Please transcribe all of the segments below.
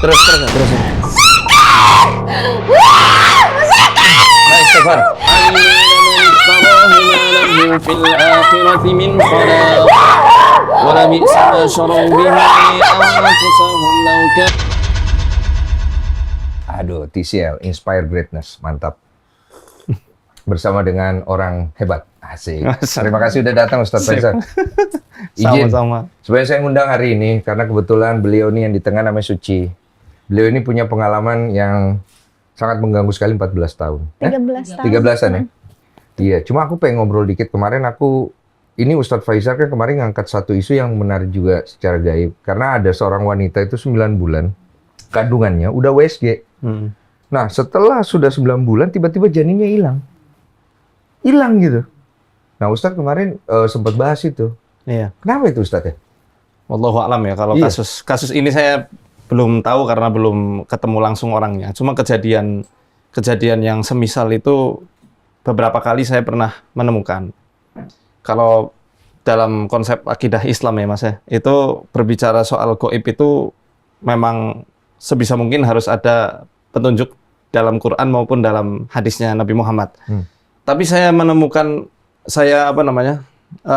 Terus. Nah, istighfar. fil akhirati min khalaq wa la bi'sa ma syaraw bihi anfusahum law kan. Aduh, TCL, Inspire Greatness, mantap. Bersama dengan orang hebat, asik. Terima kasih udah datang Ustadz Faisal. Izin, Sama-sama. sebenarnya saya ngundang hari ini karena kebetulan beliau ini yang di tengah namanya Suci. Beliau ini punya pengalaman yang sangat mengganggu sekali 14 tahun. 13 tahun. 13-an ya? Iya, cuma aku pengen ngobrol dikit. Kemarin ini Ustadz Faisal kan kemarin ngangkat satu isu yang menarik juga secara gaib. Karena ada seorang wanita itu 9 bulan, kandungannya udah USG. Nah, setelah sudah 9 bulan, tiba-tiba janinnya hilang. Hilang gitu. Nah, Ustadz kemarin sempat bahas itu. Iya. Kenapa itu Ustadz ya? Wallahu a'lam ya, kalau Iya. kasus ini saya belum tahu karena belum ketemu langsung orangnya. Cuma kejadian yang semisal itu beberapa kali saya pernah menemukan. Kalau dalam konsep akidah Islam ya Mas ya, itu berbicara soal gaib itu memang sebisa mungkin harus ada petunjuk dalam Quran maupun dalam hadisnya Nabi Muhammad. Tapi saya menemukan,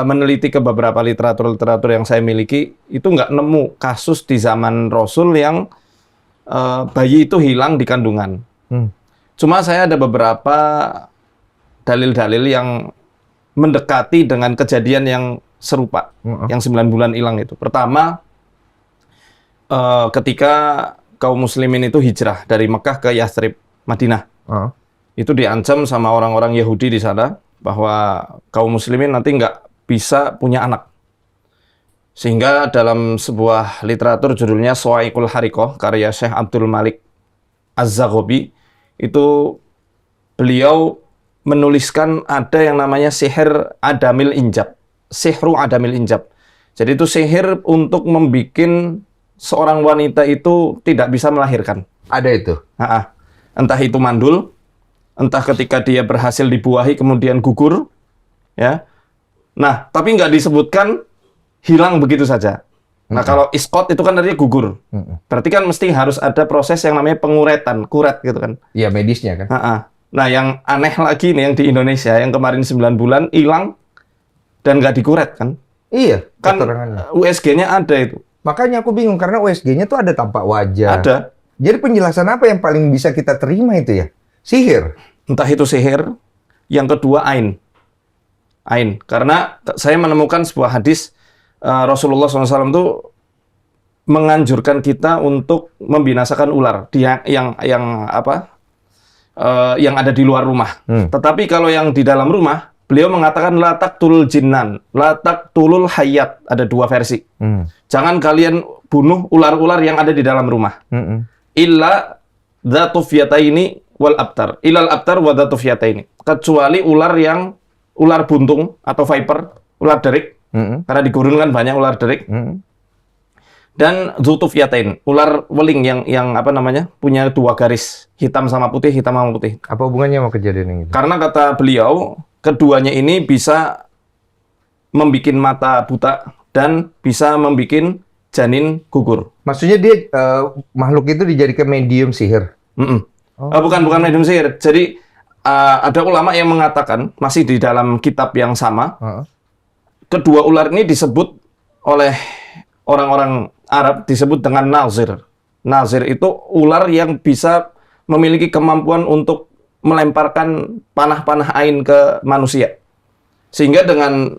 meneliti ke beberapa literatur yang saya miliki, itu nggak nemu kasus di zaman Rasul yang bayi itu hilang di kandungan. Cuma saya ada beberapa dalil-dalil yang mendekati dengan kejadian yang serupa, yang 9 bulan hilang itu. Pertama, ketika kaum muslimin itu hijrah dari Mekah ke Yathrib, Madinah. Itu diancam sama orang-orang Yahudi di sana bahwa kaum muslimin nanti nggak bisa punya anak. Sehingga dalam sebuah literatur judulnya Sawa'iqul Hariqah karya Syekh Abdul Malik Az-Zaghabi, itu beliau menuliskan ada yang namanya sihir Adamil Injab. Sihru Adamil Injab. Jadi itu sihir untuk membikin seorang wanita itu tidak bisa melahirkan. Ada itu? Entah itu mandul, entah ketika dia berhasil dibuahi kemudian gugur, ya. Nah, tapi nggak disebutkan hilang begitu saja. Nah, kalau iskot itu kan artinya gugur. Berarti kan mesti harus ada proses yang namanya penguretan, kuret gitu kan. Iya, medisnya kan. Nah, yang aneh lagi nih yang di Indonesia, yang kemarin 9 bulan hilang dan nggak dikuret kan. Iya, Kan USG-nya ada itu. Makanya aku bingung, karena USG-nya tuh ada tampak wajah. Ada. Jadi penjelasan apa yang paling bisa kita terima itu ya? Sihir? Entah itu sihir. Yang kedua, ain. Ain. Karena saya menemukan sebuah hadis, Rasulullah SAW itu menganjurkan kita untuk membinasakan ular. Yang ada di luar rumah. Tetapi kalau yang di dalam rumah, beliau mengatakan la taqtulul jinnan, la taqtulul hayat. Ada dua versi. Jangan kalian bunuh ular-ular yang ada di dalam rumah. Illa dzatu fiyataini wal abtar. Ilal abtar wa dzatu fiyataini. Kecuali ular buntung atau viper, ular derik. Karena di gurun kan banyak ular derik. Dan dzatu fiyatain, ular weling yang punya dua garis, hitam sama putih, hitam sama putih. Apa hubungannya sama kejadian ini? Karena kata beliau, keduanya ini bisa membuat mata buta dan bisa membuat janin gugur. Maksudnya dia makhluk itu dijadikan medium sihir? Bukan medium sihir. Jadi ada ulama yang mengatakan, masih di dalam kitab yang sama, kedua ular ini disebut oleh orang-orang Arab disebut dengan nazir. Nazir itu ular yang bisa memiliki kemampuan untuk melemparkan panah-panah ain ke manusia. Sehingga dengan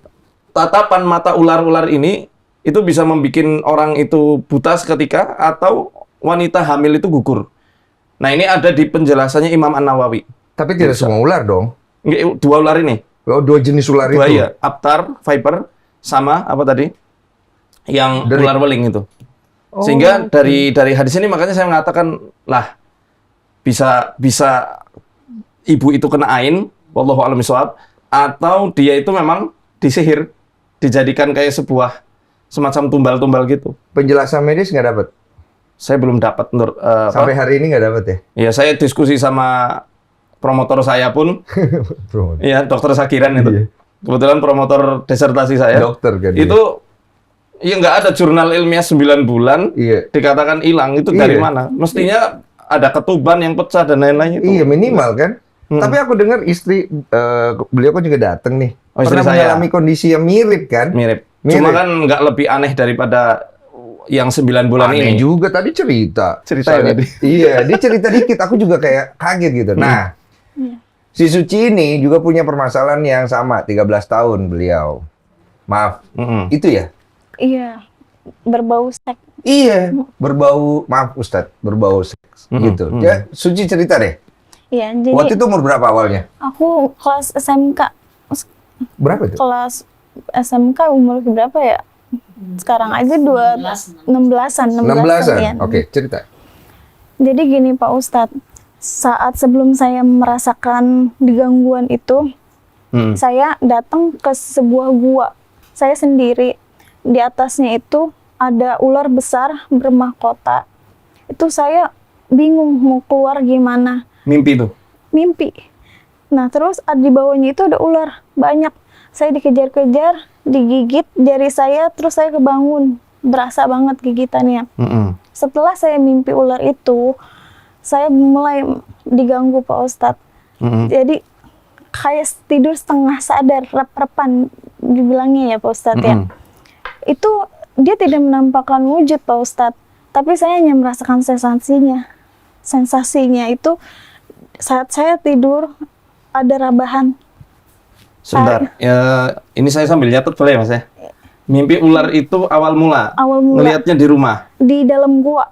tatapan mata ular-ular ini, itu bisa membuat orang itu buta seketika atau wanita hamil itu gugur. Nah, ini ada di penjelasannya Imam An-Nawawi. Tapi tidak semua ular dong? Dua ular ini. Oh, dua jenis ular Dua, itu? iya. Aptar, viper, sama apa tadi? Yang Derik. ular weling itu. Sehingga dari hadis ini makanya saya mengatakan, lah, bisa ibu itu kena ain, wallahu a'lam bishawab, atau dia itu memang disihir, dijadikan kayak sebuah semacam tumbal-tumbal gitu. Penjelasan medis nggak dapat? Saya belum dapat. Sampai hari ini nggak dapat ya? Ya, saya diskusi sama promotor saya pun, ya, Dokter Sakiran itu. Iya. Kebetulan promotor disertasi saya. Dokter kan? Itu Iya, nggak ada jurnal ilmiah 9 bulan Iya. dikatakan hilang. Itu dari mana? Mestinya ada ketuban yang pecah dan lain-lain itu. Iya, minimal kan. Tapi aku dengar istri beliau kan juga datang nih. Oh, istri Pernah saya. mengalami kondisi yang mirip kan? Mirip. Cuma kan nggak lebih aneh daripada yang 9 bulan Aneh ini. juga tadi cerita. Cerita ya, tadi. Iya, dia cerita dikit. Aku juga kayak kaget gitu. Nah, si Suci ini juga punya permasalahan yang sama. 13 tahun beliau. Maaf, itu ya? Iya, berbau seks. Iya, berbau, maaf Ustadz, berbau seks gitu. Ya, Suci cerita deh. Iya, jadi Waktu itu umur berapa awalnya? aku kelas SMK, Berapa itu? kelas SMK umur berapa ya? Sekarang aja 16-an, 16-an. ya. Oke, cerita. Jadi gini Pak Ustadz, saat sebelum saya merasakan digangguan itu, saya datang ke sebuah gua. Saya sendiri, di atasnya itu ada ular besar bermahkota. Itu saya bingung mau keluar gimana. Mimpi tuh. Mimpi. Nah terus di bawahnya itu ada ular banyak. Saya dikejar-kejar, digigit jari saya, terus saya kebangun. Berasa banget gigitannya. Setelah saya mimpi ular itu, saya mulai diganggu Pak Ustadz. Jadi kayak tidur setengah sadar, rep-repan dibilangnya ya Pak Ustadz ya. Itu dia tidak menampakkan wujud Pak Ustadz, tapi saya hanya merasakan sensasinya. Sensasinya itu saat saya tidur ada rabahan. Sebentar. Ya, ini saya sambil nyatet boleh ya, Mas ya? Mimpi ular itu awal mula. Awal mula. Ngelihatnya di rumah. Di dalam gua.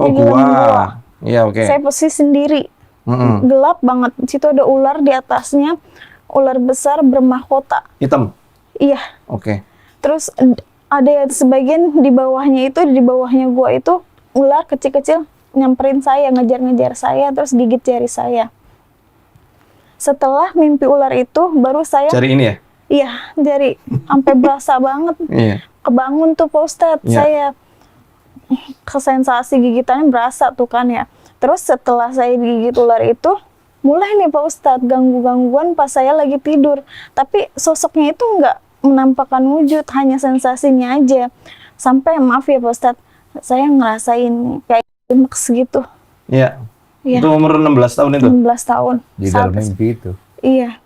Oh, Di dalam gua. Iya, oke. Saya posisi sendiri. Gelap banget. Di situ ada ular di atasnya. Ular besar bermahkota. Hitam. Iya. Oke. Terus ada sebagian di bawahnya itu, di bawahnya gua itu ular kecil-kecil nyamperin saya, ngejar-ngejar saya, terus gigit jari saya. Setelah mimpi ular itu, baru saya... Jari ini ya? Iya, jari. Sampai berasa banget. Iya. Kebangun tuh Pak Ustadz, Iya. saya. Sensasi gigitannya berasa tuh kan ya. Terus setelah saya digigit ular itu, mulai nih Pak Ustadz ganggu-gangguan pas saya lagi tidur. Tapi sosoknya itu nggak menampakkan wujud, hanya sensasinya aja. Sampai maaf ya Pak Ustadz, saya ngerasain kayak maks gitu. Iya. Iya. Itu umur 16 tahun itu? 16 tahun. Di dalam mimpi itu. Iya.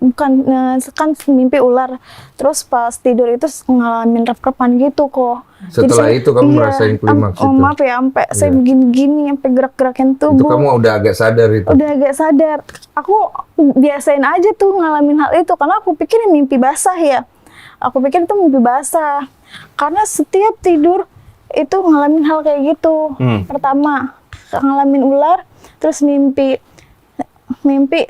Bukan, kan mimpi ular. Terus pas tidur itu ngalamin rep-repan gitu kok. Setelah itu kamu merasain klimaks itu? Maaf ya, sampai saya begini-gini, sampai gerak-gerakin Itu tubuh. kamu udah agak sadar itu? Udah agak sadar. Aku biasain aja tuh ngalamin hal itu, karena aku pikir ini mimpi basah ya. Aku pikir itu mimpi basah. Karena setiap tidur itu ngalamin hal kayak gitu. Pertama, ngalamin ular, terus mimpi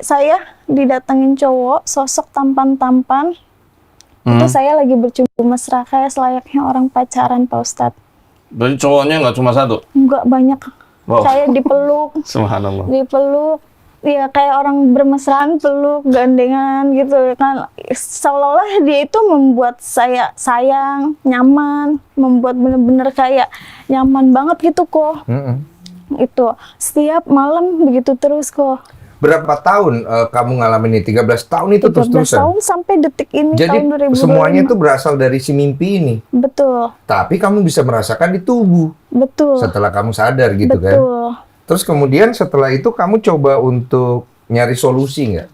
saya didatengin cowok, sosok tampan-tampan. Itu saya lagi bercumbu mesra kayak selayaknya orang pacaran Pak Ustadz. Berarti cowoknya nggak cuma satu? Enggak banyak. Wow. Saya dipeluk, Subhanallah. dipeluk, ya kayak orang bermesraan, peluk, gandengan gitu kan. Seolah-olah dia itu membuat saya sayang, nyaman, membuat bener-bener kayak nyaman banget gitu kok. Itu setiap malam begitu terus kok. Berapa tahun kamu ngalamin ini? 13 tahun itu 13 terus-terusan? tahun sampai detik ini. Jadi tahun 2025. semuanya itu berasal dari si mimpi ini? Betul. Tapi kamu bisa merasakan di tubuh Betul. setelah kamu sadar gitu kan? Betul. Terus kemudian setelah itu kamu coba untuk nyari solusi nggak?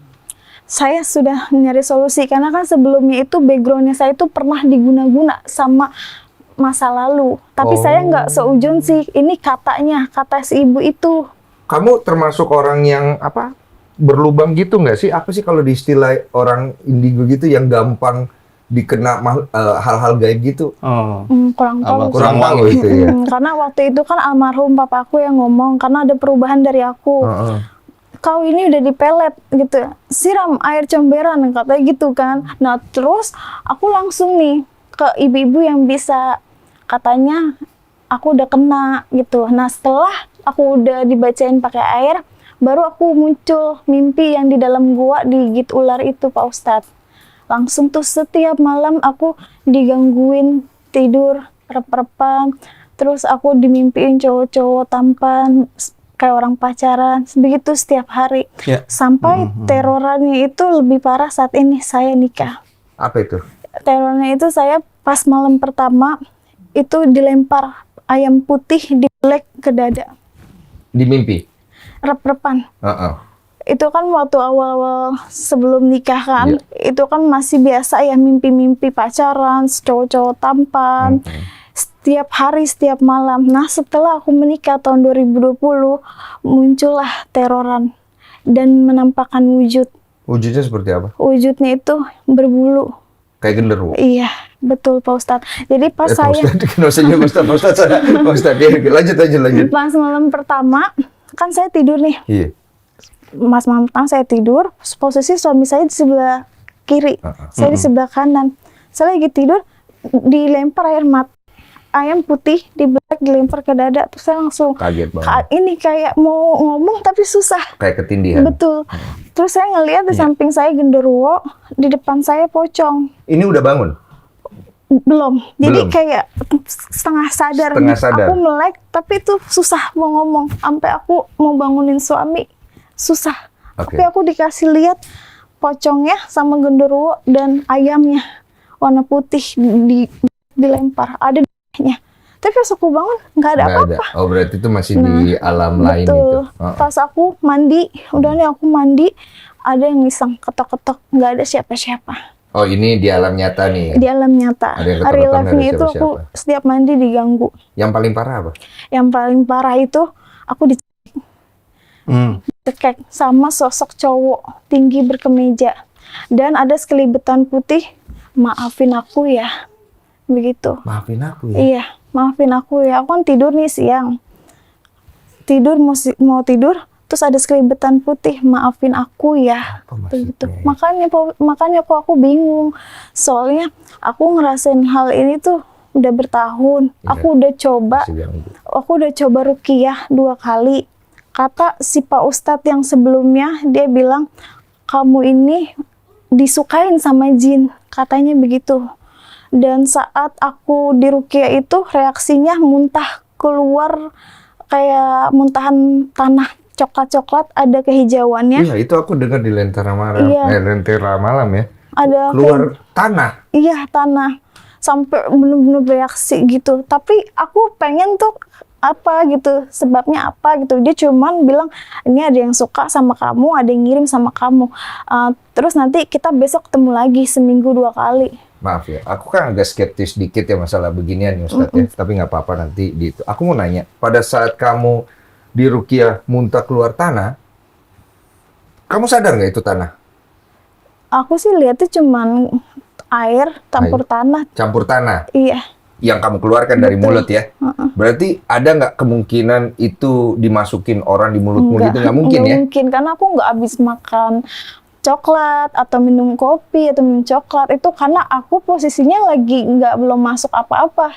Saya sudah nyari solusi karena kan sebelumnya itu backgroundnya saya itu pernah diguna-guna sama masa lalu. Tapi saya nggak seujun sih. Ini katanya, kata si ibu itu. Kamu termasuk orang yang apa? Berlubang gitu nggak sih? Apa sih kalau di istilah orang indigo gitu yang gampang dikena hal-hal gaib gitu? Oh. Kurang tahu. Kurang tahu itu ya. Karena waktu itu kan almarhum papaku yang ngomong karena ada perubahan dari aku. Kau ini udah dipelet gitu, siram air comberan katanya gitu kan. Nah terus aku langsung nih ke ibu-ibu yang bisa, katanya aku udah kena gitu. Nah setelah aku udah dibacain pakai air, baru aku muncul mimpi yang di dalam gua digigit ular itu Pak Ustadz. Langsung tuh setiap malam aku digangguin tidur rep-repan, terus aku dimimpiin cowok-cowok tampan kayak orang pacaran, begitu setiap hari. Ya. Sampai terorannya itu lebih parah saat ini saya nikah. Apa itu? Terornya itu saya pas malam pertama itu dilempar ayam putih dilek ke dada, Di mimpi? rep-repan. Heeh. Itu kan waktu awal-awal sebelum nikah kan, Iya. itu kan masih biasa ya mimpi-mimpi pacaran, cowok-cowok tampan, setiap hari, setiap malam. Nah setelah aku menikah tahun 2020, muncullah teroran dan menampakkan wujud. Wujudnya seperti apa? Wujudnya itu berbulu. Kayak genderuwo? Iya, betul Pak Ustadz. Jadi pas Pak saya, Ustadz, kenapa saya nyebut Pak Ustadz? Pak Ustadz, ya, lanjut. pas malam pertama, kan saya tidur nih. Iya. Malam pertama saya tidur, posisi suami saya di sebelah kiri, saya di sebelah kanan. Saya lagi tidur, dilempar ayam putih dilempar ke dada, terus saya langsung Kaget banget. ini kayak mau ngomong tapi susah. Kayak ketindihan. Betul. Terus saya ngelihat di samping saya genderuwo, di depan saya pocong. Ini udah bangun? Belum. Jadi Belum. kayak setengah sadar. Setengah sadar. Aku melek, tapi itu susah mau ngomong. Sampai aku mau bangunin suami, susah. Oke. Tapi aku dikasih lihat pocongnya sama genderuwo dan ayamnya warna putih dilempar. Ada darahnya. Tapi pas aku bangun nggak ada Nggak apa-apa. Oh, berarti itu masih di alam lain Betul. itu. Pas aku mandi, udah nih aku mandi, ada yang ngiseng ketok-ketok, nggak ada siapa-siapa. Oh, ini di alam nyata nih. Di alam nyata. Ada yang Hari ketok-ketok, nggak live-nya ada itu aku siapa-siapa. setiap mandi diganggu. Yang paling parah apa? Yang paling parah itu aku dicekek sama sosok cowok tinggi berkemeja. Dan ada sekelibetan putih, maafin aku ya. Begitu. Maafin aku ya. Iya, maafin aku ya. Aku kan tidur nih siang. Tidur mau tidur, terus ada sekelibetan putih, maafin aku ya. Apa maksudnya? Begitu. Makanya kok aku bingung. Soalnya aku ngerasain hal ini tuh udah bertahun. Iya. Aku udah coba, Masih ganggu. aku udah coba ruqyah 2 kali. Kata si Pak Ustadz yang sebelumnya, dia bilang, kamu ini disukain sama jin. Katanya begitu. Dan saat aku di ruqyah itu, reaksinya muntah keluar kayak muntahan tanah coklat-coklat, ada kehijauannya. Iya, itu aku dengar di Lentera Malam. Iya. Lentera Malam ya. Ada Keluar tanah. iya, tanah. Sampai bener-bener bereaksi gitu. Tapi aku pengen tuh apa gitu, sebabnya apa gitu. Dia cuman bilang, ini ada yang suka sama kamu, ada yang ngirim sama kamu. Terus nanti kita besok ketemu lagi seminggu 2 kali. Maaf ya, aku kan agak skeptis dikit ya masalah beginian ya Ustadz ya. Tapi nggak apa-apa nanti di itu. Aku mau nanya, pada saat kamu di ruqyah muntah keluar tanah, kamu sadar nggak itu tanah? Aku sih lihatnya cuman air campur tanah. Campur tanah Iya. yang kamu keluarkan dari Betul. mulut ya. Berarti ada nggak kemungkinan itu dimasukin orang di mulutmu gitu? Nggak mungkin ya? Mungkin, karena aku nggak habis makan coklat atau minum kopi atau minum coklat itu karena aku posisinya lagi belum masuk apa-apa,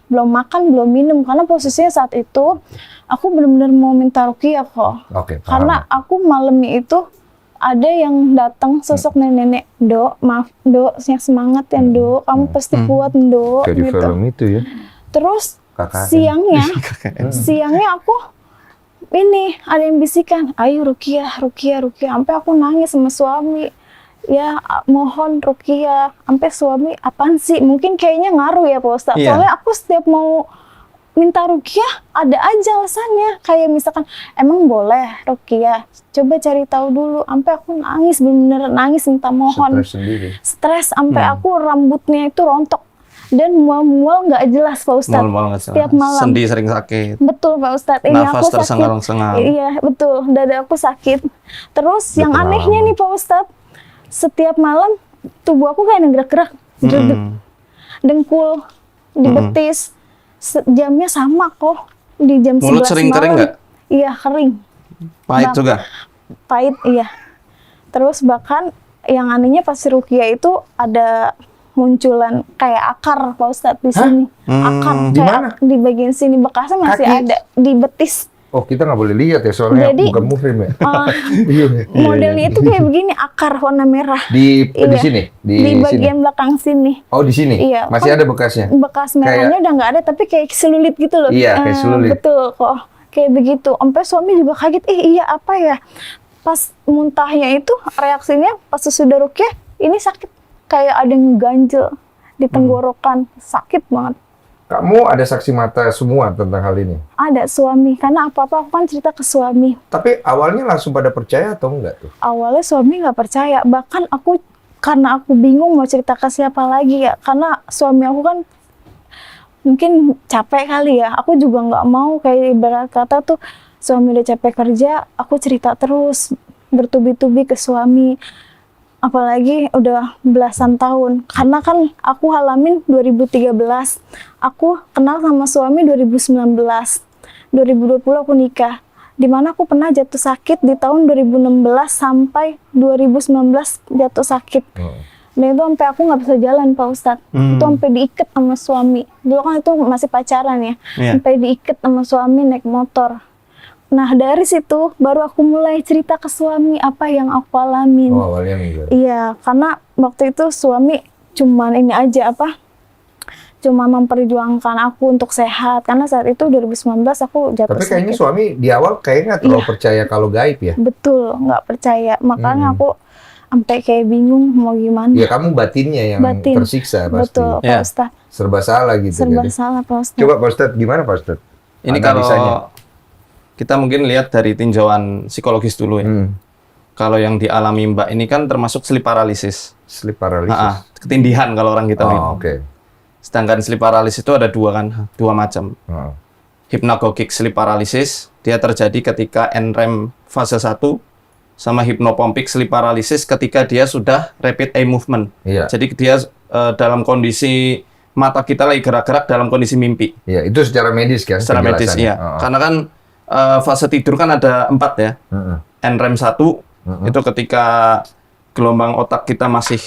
belum makan belum minum, karena posisinya saat itu aku benar-benar mau minta ruqyah kok. Oke, paham. Karena aku malamnya itu ada yang datang sosok nenek-nenek, Dok, maaf Dok, yang semangat ya Dok, kamu pasti kuat Dok, Kayak di gitu. film itu ya. Terus KKN. siangnya aku ini ada yang bisikan, ayo ruqyah, sampai aku nangis sama suami. Ya mohon ruqyah, sampai suami apaan sih? Mungkin kayaknya ngaruh ya Pak Ustadz. Iya. Soalnya aku setiap mau minta ruqyah ada aja alasannya. Kayak misalkan emang boleh ruqyah, coba cari tahu dulu. Sampai aku nangis, bener-bener nangis minta mohon. Stres sendiri. Stres sampai aku rambutnya itu rontok dan mual-mual nggak jelas Pak Ustadz. Mual-mual nggak jelas. Setiap malam. Sendi sering sakit. Betul Pak Ustadz, ini Nafas aku sakit. tersengal-sengal. Iya betul, dada aku sakit. Terus yang Betul. anehnya nih Pak Ustadz, setiap malam tubuh aku kayak gerak-gerak, dengkul, di betis, jamnya sama kok, di jam 11 Mulut sering malam. kering nggak? Iya kering, Pahit juga. pahit iya. Terus bahkan yang anehnya pas ruqyah itu ada munculan kayak akar Pak Ustadz di sini. Akar Di kayak mana? di bagian sini bekasnya masih Kaki? ada di betis. Oh, kita nggak boleh lihat ya soalnya Jadi, bukan muhrim ya. Eh, modelnya itu kayak begini, akar warna merah. Di Iya. sini, di sini. bagian belakang sini. Oh, di sini. Iya, Masih kan ada bekasnya. Bekas merahnya udah nggak ada, tapi kayak selulit gitu loh. Iya, kayak selulit. Betul kok, kayak begitu. Sampai suami juga kaget, iya apa ya? Pas muntahnya itu reaksinya pas sudah ruqyah, ini sakit kayak ada yang ganjel di tenggorokan, sakit banget. Kamu ada saksi mata semua tentang hal ini? Ada suami, karena apa-apa aku kan cerita ke suami. Tapi awalnya langsung pada percaya atau enggak tuh? Awalnya suami nggak percaya, bahkan karena aku bingung mau cerita ke siapa lagi ya, karena suami aku kan mungkin capek kali ya, aku juga nggak mau kayak ibarat kata tuh suami udah capek kerja, aku cerita terus bertubi-tubi ke suami. Apalagi udah belasan tahun, karena kan aku halamin 2013, aku kenal sama suami 2019, 2020 aku nikah, dimana aku pernah jatuh sakit di tahun 2016 sampai 2019 jatuh sakit. Dan itu sampai aku nggak bisa jalan Pak Ustadz, itu sampai diikat sama suami, dulu kan itu masih pacaran ya, sampai diikat sama suami naik motor. Nah dari situ baru aku mulai cerita ke suami apa yang aku alamin. Oh, awalnya enggak. Iya, karena waktu itu suami cuman ini aja cuma memperjuangkan aku untuk sehat, karena saat itu 2019 aku jatuh Tapi kayaknya sakit. suami di awal kayaknya nggak terlalu percaya kalau gaib ya? Betul, nggak percaya, makanya aku sampai kayak bingung mau gimana. Ya kamu batinnya yang Batin. tersiksa pasti. Betul, Pak Ya. Ustadz. Serba salah gitu. Serba jadi. salah Pak Ustadz. Coba Pak Ustadz, gimana Pak Ustadz? Ini Analisanya. kalau kita mungkin lihat dari tinjauan psikologis dulu ya. Kalau yang dialami Mbak ini kan termasuk sleep paralysis. Sleep paralysis. Ketindihan kalau orang kita bilang. Oh, oke. Sedangkan sleep paralysis itu ada dua macam. Oh. Hypnagogic sleep paralysis, dia terjadi ketika NREM fase 1, sama hypnopompic sleep paralysis ketika dia sudah rapid eye movement. Iya. Jadi dia dalam kondisi mata kita lagi gerak-gerak dalam kondisi mimpi. Iya, itu secara medis kan? Secara medis, penjelasannya? iya. Oh. Karena kan fase tidur kan ada 4 ya. NREM 1 itu ketika gelombang otak kita masih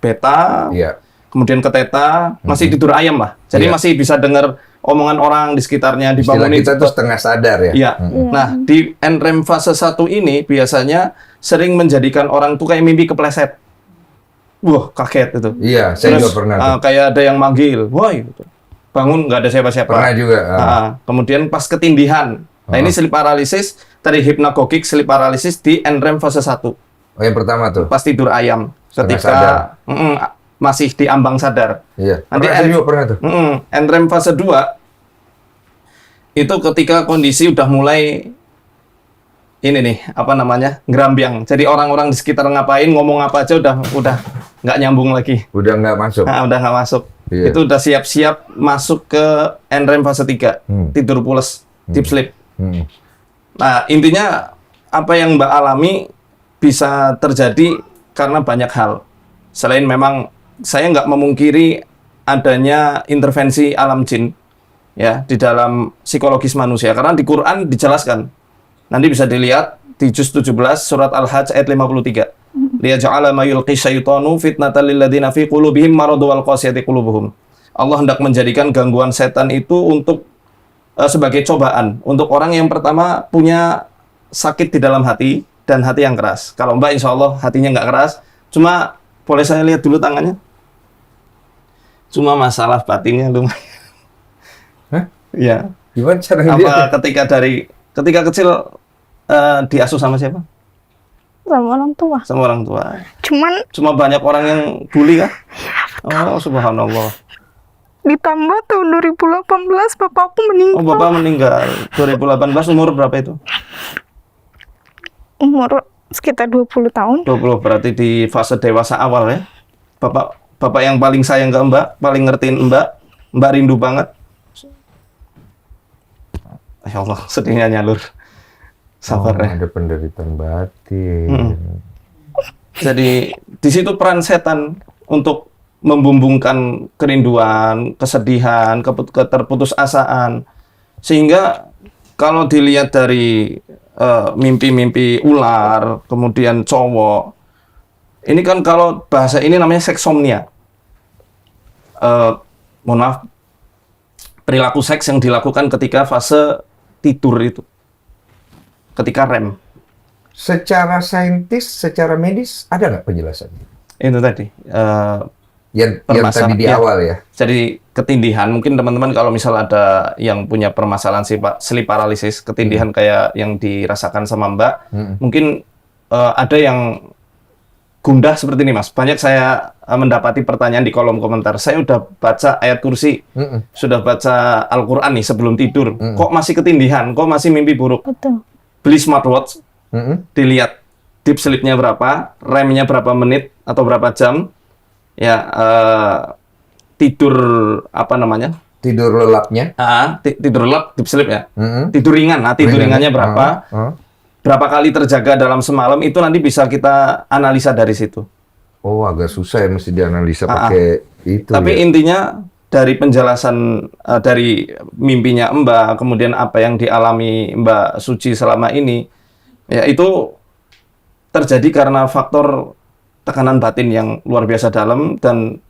beta, Iya. kemudian ke theta, masih tidur ayam lah. Jadi Iya. masih bisa dengar omongan orang di sekitarnya, Istilah dibangunin. kita tuh setengah sadar ya? Iya. Nah, di NREM fase 1 ini biasanya sering menjadikan orang tuh kayak mimpi kepleset. Wah, kaget itu. Iya, saya Terus juga pernah tuh. kayak ada yang manggil, woi, gitu. Bangun nggak ada siapa-siapa. Pernah juga. Kemudian pas ketindihan. Nah, ini sleep paralysis, tadi hypnagogic sleep paralysis di NREM fase 1. Oh, yang pertama tuh? Pas tidur ayam. Setengah Ketika sadar. masih di ambang sadar. Iya. Nanti Saya juga pernah tuh. NREM fase 2 itu ketika kondisi udah mulai ini nih, apa namanya, ngerambiang. Jadi orang-orang di sekitar ngapain, ngomong apa aja udah nggak nyambung lagi. Udah nggak masuk. Udah nggak masuk. Iya. Itu udah siap-siap masuk ke NREM fase 3, tidur pules, deep sleep. Nah, intinya apa yang Mbak alami bisa terjadi karena banyak hal. Selain memang saya nggak memungkiri adanya intervensi alam jin ya di dalam psikologis manusia, karena di Quran dijelaskan. Nanti bisa dilihat di juz 17 surat Al-Hajj ayat 53. Liyaj'ala ma yulqi syaitanu fitnatan lil ladzina fi qulubihim maradun wal qasiyati qulubuhum. Allah hendak menjadikan gangguan setan itu untuk sebagai cobaan untuk orang yang pertama punya sakit di dalam hati dan hati yang keras. Kalau Mbak insya Allah hatinya nggak keras, cuma boleh saya lihat dulu tangannya? Cuma masalah batinnya lumayan. Hah? Iya. Gimana cara Apa dia? ketika kecil diasuh sama siapa? Sama orang tua. Sama orang tua. Cuman Banyak orang yang bully kah? Oh, subhanallah. ditambah tahun 2018 bapakku meninggal. Oh, Bapak meninggal 2018, umur berapa itu? Umur sekitar 20 tahun. 20, berarti di fase dewasa awal ya. Bapak yang paling sayang ke Mbak, paling ngertiin Mbak rindu banget. Ya Allah, sedihnya nyalur. Sabar ya. Ada penderitaan batin. Jadi di situ peran setan untuk membumbungkan kerinduan, kesedihan, keterputusasaan. Sehingga kalau dilihat dari mimpi-mimpi ular, kemudian cowok, ini kan kalau bahasa ini namanya seksomnia. Mohon maaf, perilaku seks yang dilakukan ketika fase tidur itu, ketika REM. Secara saintis, secara medis, ada nggak penjelasannya? Itu tadi. Yang Permasalahan, tadi di ya. awal ya? Jadi ketindihan, mungkin teman-teman kalau misal ada yang punya permasalahan sleep paralysis, ketindihan kayak yang dirasakan sama Mbak, mungkin ada yang gundah seperti ini, Mas. Banyak saya mendapati pertanyaan di kolom komentar. Saya udah baca ayat kursi, sudah baca Al-Quran nih sebelum tidur. Kok masih ketindihan? Kok masih mimpi buruk? Betul. Beli smartwatch, dilihat deep sleep-nya berapa, RAM-nya berapa menit atau berapa jam, ya tidur apa namanya? Tidur lelapnya. Tidur lelap, deep sleep ya. Tidur ringan, tidur ringannya berapa? Berapa kali terjaga dalam semalam, itu nanti bisa kita analisa dari situ. Oh, agak susah ya mesti dianalisa pakai itu. Tapi ya. intinya dari penjelasan dari mimpinya Mbak, kemudian apa yang dialami Mbak Suci selama ini, ya itu terjadi karena faktor tekanan batin yang luar biasa dalam dan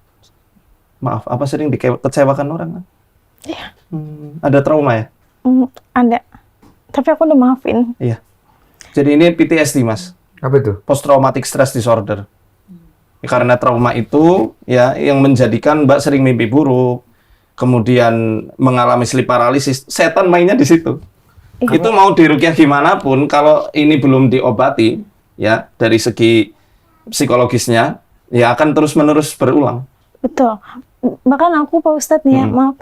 maaf, apa sering dikecewakan orang? Iya. Ada trauma ya? Ada. Tapi aku udah maafin. Iya. Jadi ini PTSD, Mas. Apa itu? Post traumatic stress disorder. Ya, karena trauma itu ya yang menjadikan Mbak sering mimpi buruk, kemudian mengalami sleep paralysis. Setan mainnya di situ. Itu mau dirukyah gimana pun kalau ini belum diobati ya dari segi psikologisnya ya akan terus-menerus berulang. Betul. Bahkan aku Pak Ustadz nih ya, maaf.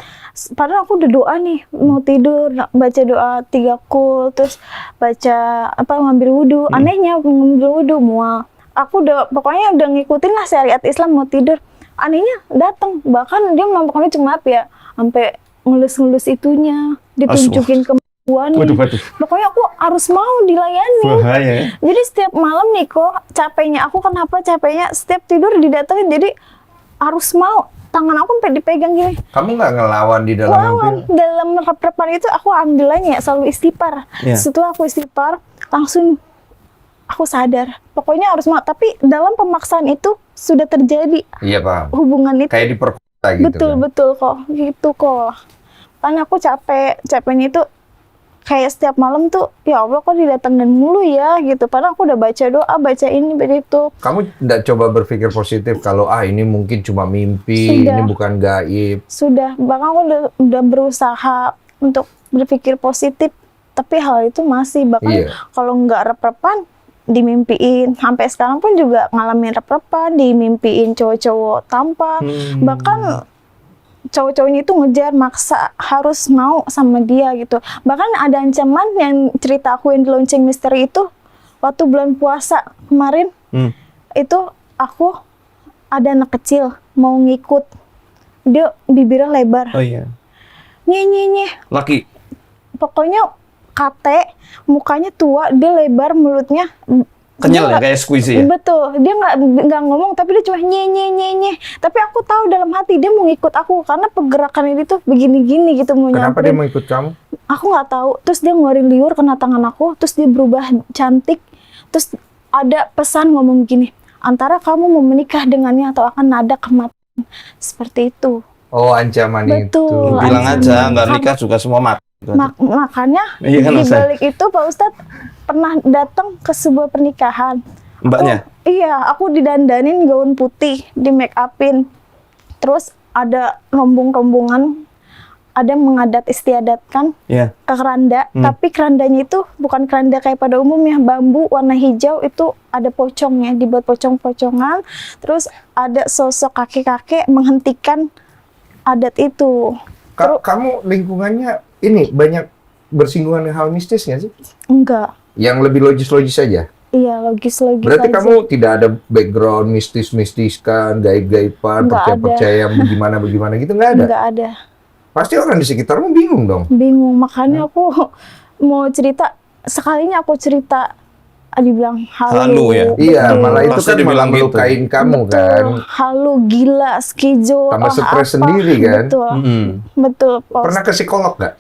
Padahal aku udah doa nih, mau tidur, baca doa 3 kul, terus baca ngambil wudhu. Anehnya ngambil wudhu mual. Aku pokoknya udah ngikutin lah syariat Islam mau tidur. Anehnya datang, bahkan dia melakukannya cuma ya, sampai ngelus-ngelus itunya, ditunjukin kemampuannya. Waduh. Pokoknya aku harus mau dilayani. Bahaya ya. Jadi setiap malam nih kok capeknya aku kenapa capeknya setiap tidur didatengin, jadi harus mau. Tangan aku sampai dipegang gini. Kamu nggak ngelawan di dalam mimpi? Dalam rep-repan itu aku ambil aja ya, selalu istighfar. Setelah aku istighfar, langsung aku sadar. Pokoknya harus mau. Tapi dalam pemaksaan itu sudah terjadi. Iya, paham. Hubungan itu. Kayak diperkosa gitu. Betul kok. Gitu kok. Karena aku capeknya itu kayak setiap malam tuh, ya Allah kok didatengin mulu ya gitu. Padahal aku udah baca doa, baca ini, baca itu. Kamu nggak coba berpikir positif kalau ini mungkin cuma mimpi, Sudah. ini bukan gaib. Sudah, bahkan aku udah berusaha untuk berpikir positif, tapi hal itu masih bahkan kalau nggak rep-repan dimimpiin. Sampai sekarang pun juga ngalamin rep-repan, dimimpiin cowok-cowok tampan, bahkan cowok-cowoknya itu ngejar, maksa harus mau sama dia gitu. Bahkan ada ancaman yang cerita aku yang di lonceng misteri itu waktu bulan puasa kemarin, itu aku ada anak kecil mau ngikut, dia bibirnya lebar. Oh iya. Nye. Laki. Pokoknya kate, mukanya tua, dia lebar, mulutnya Kenyal ya, kayak squeezy ya? Betul, dia nggak ngomong, tapi dia cuma nye. Tapi aku tahu dalam hati dia mau ngikut aku karena pergerakan ini tuh begini-gini gitu mau Kenapa dia nyamperin. mau ikut kamu? Aku nggak tahu. Terus dia ngeluarin liur kena tangan aku, terus dia berubah cantik. Terus ada pesan ngomong gini, antara kamu mau menikah dengannya atau akan nada kematian. Seperti itu. Oh, ancaman Betul. itu. Bilang aja, nggak Kan- nikah juga semua mati. Makanya Iya kan, di Mas? balik itu Pak Ustadz pernah datang ke sebuah pernikahan. Mbaknya? Iya, aku didandanin gaun putih, di make upin. Terus ada rombongan, ada mengadat istiadatkan Iya. ke keranda, tapi kerandanya itu bukan keranda kayak pada umumnya, bambu warna hijau itu ada pocongnya, dibuat pocong-pocongan. Terus ada sosok kakek-kakek menghentikan adat itu. Kamu lingkungannya ini banyak bersinggungan dengan hal mistis nggak sih? Enggak. Yang lebih logis-logis saja? Iya, logis-logis Berarti aja. kamu tidak ada background mistis-mistiskan, gaib-gaiban, Nggak percaya bagaimana gitu, nggak ada? Nggak ada. Pasti orang di sekitarmu bingung dong. Bingung, makanya aku mau cerita, sekalinya aku cerita dibilang Halu ya? Iya, Betul. malah itu Pasti kan malah dibilang gitu. melukain kamu Betul. kan. Halu, gila, skizo, Tambah stres apa. sendiri kan? Betul, betul. Pak Pernah ke psikolog nggak?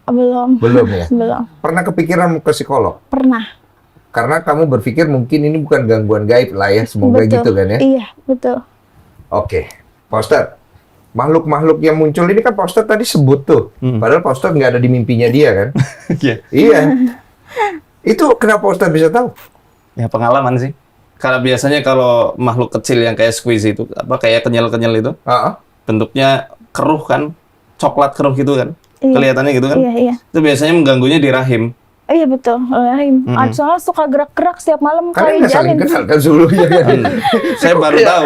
Belum. Belum ya? Belum. Pernah kepikiran mau ke psikolog? Pernah. Karena kamu berpikir mungkin ini bukan gangguan gaib lah ya, semoga Betul. gitu kan ya? Iya, betul. Oke, Pak Ustadz, makhluk-makhluk yang muncul ini kan Pak Ustadz tadi sebut tuh, padahal Pak Ustadz nggak ada di mimpinya dia kan? Iya. Iya. Itu kenapa Ustadz bisa tahu? Ya pengalaman sih. Karena biasanya kalau makhluk kecil yang kayak squeeze itu, kayak kenyal-kenyal itu, bentuknya keruh kan, coklat keruh gitu kan, Iya. kelihatannya gitu kan. Iya. Itu biasanya mengganggunya di rahim. Iya betul, rahim. Soalnya suka gerak-gerak setiap malam Kalian kayak nggak saling jalan. kenal kan sebelumnya kan? Saya baru tahu.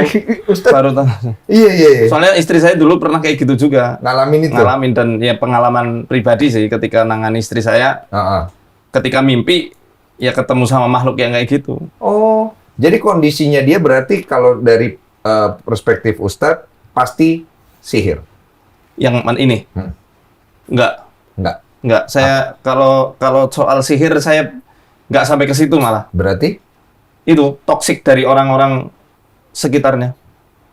Ustaz. Baru tahu. Iya. Soalnya istri saya dulu pernah kayak gitu juga. Ngalamin itu. Ngalamin, dan ya pengalaman pribadi sih ketika nangani istri saya. Ketika mimpi ya ketemu sama makhluk yang kayak gitu. Oh, jadi kondisinya dia berarti kalau dari perspektif Ustadz pasti sihir. Yang ini? Enggak. Saya kalau soal sihir saya nggak sampai ke situ malah. Berarti? Itu toksik dari orang-orang sekitarnya.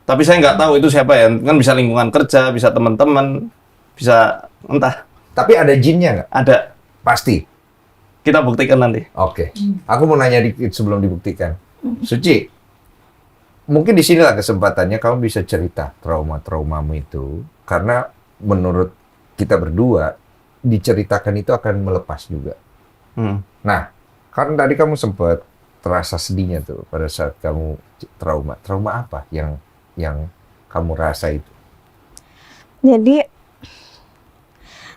Tapi saya nggak tahu itu siapa ya. Kan bisa lingkungan kerja, bisa teman-teman, bisa entah. Tapi ada jinnya nggak? Ada. Pasti. Kita buktikan nanti. Oke. Aku mau nanya dikit sebelum dibuktikan. Suci, mungkin di sinilah kesempatannya kamu bisa cerita trauma-traumamu itu. Karena menurut kita berdua, diceritakan itu akan melepas juga. Nah, kan tadi kamu sempat terasa sedihnya tuh pada saat kamu trauma. Trauma apa yang kamu rasa itu? Jadi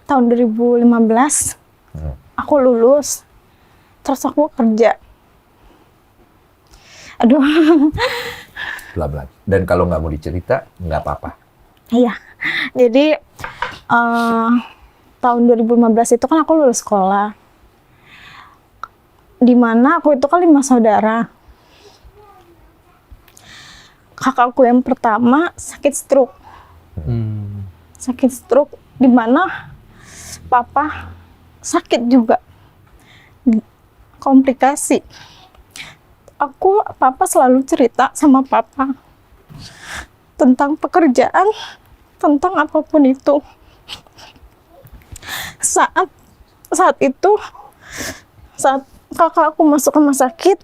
tahun 2015 aku lulus, terus aku kerja. Aduh. Pelan-pelan. Dan kalau nggak mau dicerita, nggak apa-apa. Iya. Jadi tahun 2015 itu kan aku lulus sekolah. Dimana aku itu kan 5 saudara. Kakakku yang pertama sakit stroke. Sakit stroke, dimana papa sakit juga. Komplikasi. Papa selalu cerita sama papa tentang pekerjaan, tentang apapun itu. Saat itu, saat kakak aku masuk rumah sakit,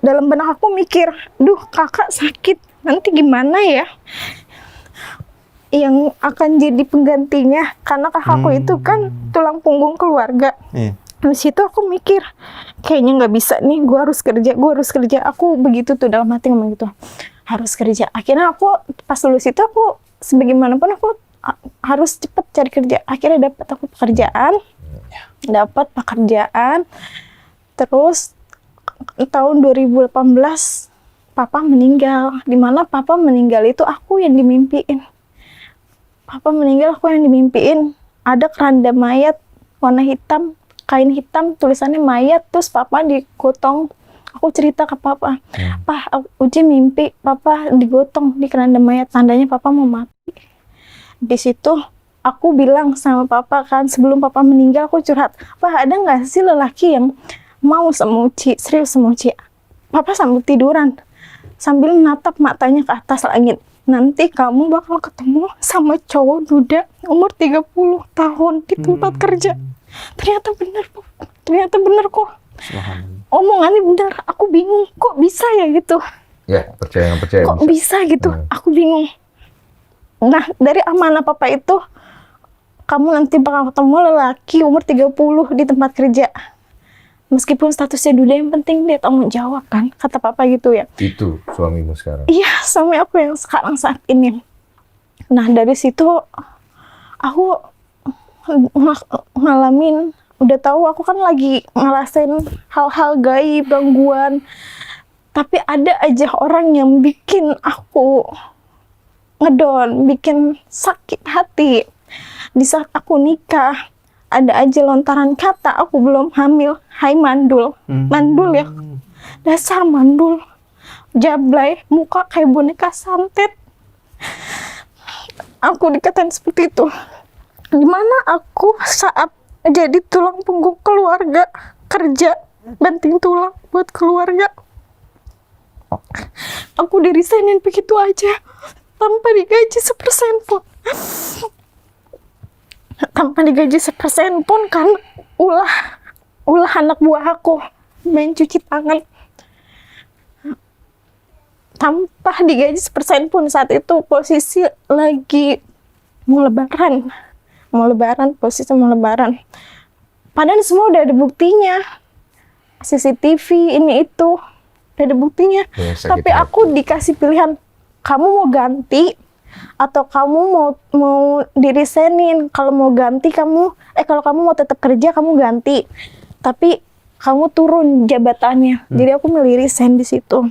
dalam benak aku mikir, duh kakak sakit, nanti gimana ya yang akan jadi penggantinya, karena kakakku itu kan tulang punggung keluarga. Di situ aku mikir, kayaknya nggak bisa nih, gue harus kerja. Aku begitu tuh dalam hati ngomong gitu, harus kerja. Akhirnya aku pas lulus itu aku sebagaimanapun aku harus cepet cari kerja. Akhirnya dapat pekerjaan. Terus tahun 2018 papa meninggal. Dimana papa meninggal itu aku yang dimimpiin. Ada keranda mayat warna hitam, kain hitam, tulisannya mayat, terus papa digotong. Aku cerita ke papa, Pak, Uji mimpi papa digotong di keranda mayat, tandanya papa mau mati. Di situ aku bilang sama papa kan, sebelum papa meninggal aku curhat, Pak, ada nggak sih lelaki yang mau sama Uci, serius sama Uci? Papa sambil tiduran, sambil natap matanya ke atas langit. Nanti kamu bakal ketemu sama cowok duda umur 30 tahun di tempat kerja. Ternyata benar kok. Omongannya benar, aku bingung, kok bisa ya gitu. Ya, percaya nggak percaya. Kok bisa gitu, aku bingung. Nah, dari amanah papa itu, kamu nanti bakal ketemu lelaki umur 30 di tempat kerja. Meskipun statusnya duda, yang penting dia tanggung jawab kan, kata papa gitu ya. Itu suamimu sekarang? Iya, suami aku yang sekarang saat ini. Nah, dari situ aku ngalamin, udah tahu aku kan lagi ngerasain hal-hal gaib, gangguan. Tapi ada aja orang yang bikin aku ngedon, bikin sakit hati. Di saat aku nikah, ada aja lontaran kata, aku belum hamil, hai mandul. Mandul ya, dasar mandul. Jablay, muka kayak boneka santet. Aku dikatain seperti itu. Dimana aku saat jadi tulang punggung keluarga, kerja, banting tulang buat keluarga. Aku dirisainin begitu aja, tanpa digaji 1% pun. Tanpa digaji 1% pun kan ulah anak buah aku main cuci tangan. Tanpa digaji 1% pun. Saat itu posisi lagi mau lebaran, posisi mau lebaran. Padahal semua udah ada buktinya, CCTV ini itu udah ada buktinya. Ya, tapi aku dikasih pilihan, kamu mau ganti atau kamu mau dirisenin. Kalau mau ganti kalau kamu mau tetap kerja kamu ganti, tapi kamu turun jabatannya. Jadi aku milih resign di situ.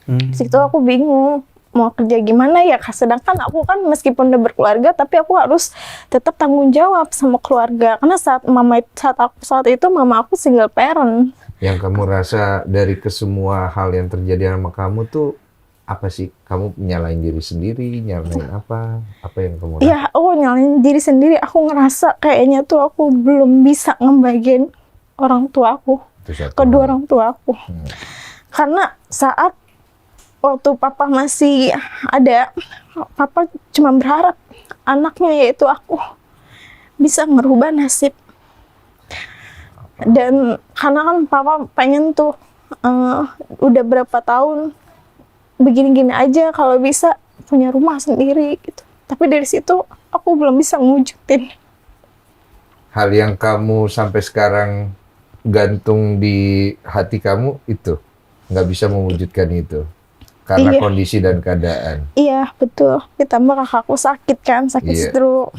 Di situ aku bingung mau kerja gimana ya, sedangkan aku kan meskipun udah berkeluarga tapi aku harus tetap tanggung jawab sama keluarga karena saat itu mama aku single parent. Yang kamu rasa dari kesemua hal yang terjadi sama kamu tuh apa sih? Kamu nyalain diri sendiri, nyalain apa? Apa yang kamu rasa? Iya, aku nyalain diri sendiri. Aku ngerasa kayaknya tuh aku belum bisa ngebagiin orang tua aku, kedua orang tua aku. Karena saat waktu papa masih ada, papa cuma berharap anaknya yaitu aku bisa merubah nasib. Dan karena kan papa pengen tuh udah berapa tahun begini-gini aja kalau bisa punya rumah sendiri gitu. Tapi dari situ aku belum bisa mewujudin. Hal yang kamu sampai sekarang gantung di hati kamu itu nggak bisa mewujudkan itu. Karena Iya. kondisi dan keadaan. Iya, betul. Ditambah kakakku sakit kan, sakit Iya. stroke.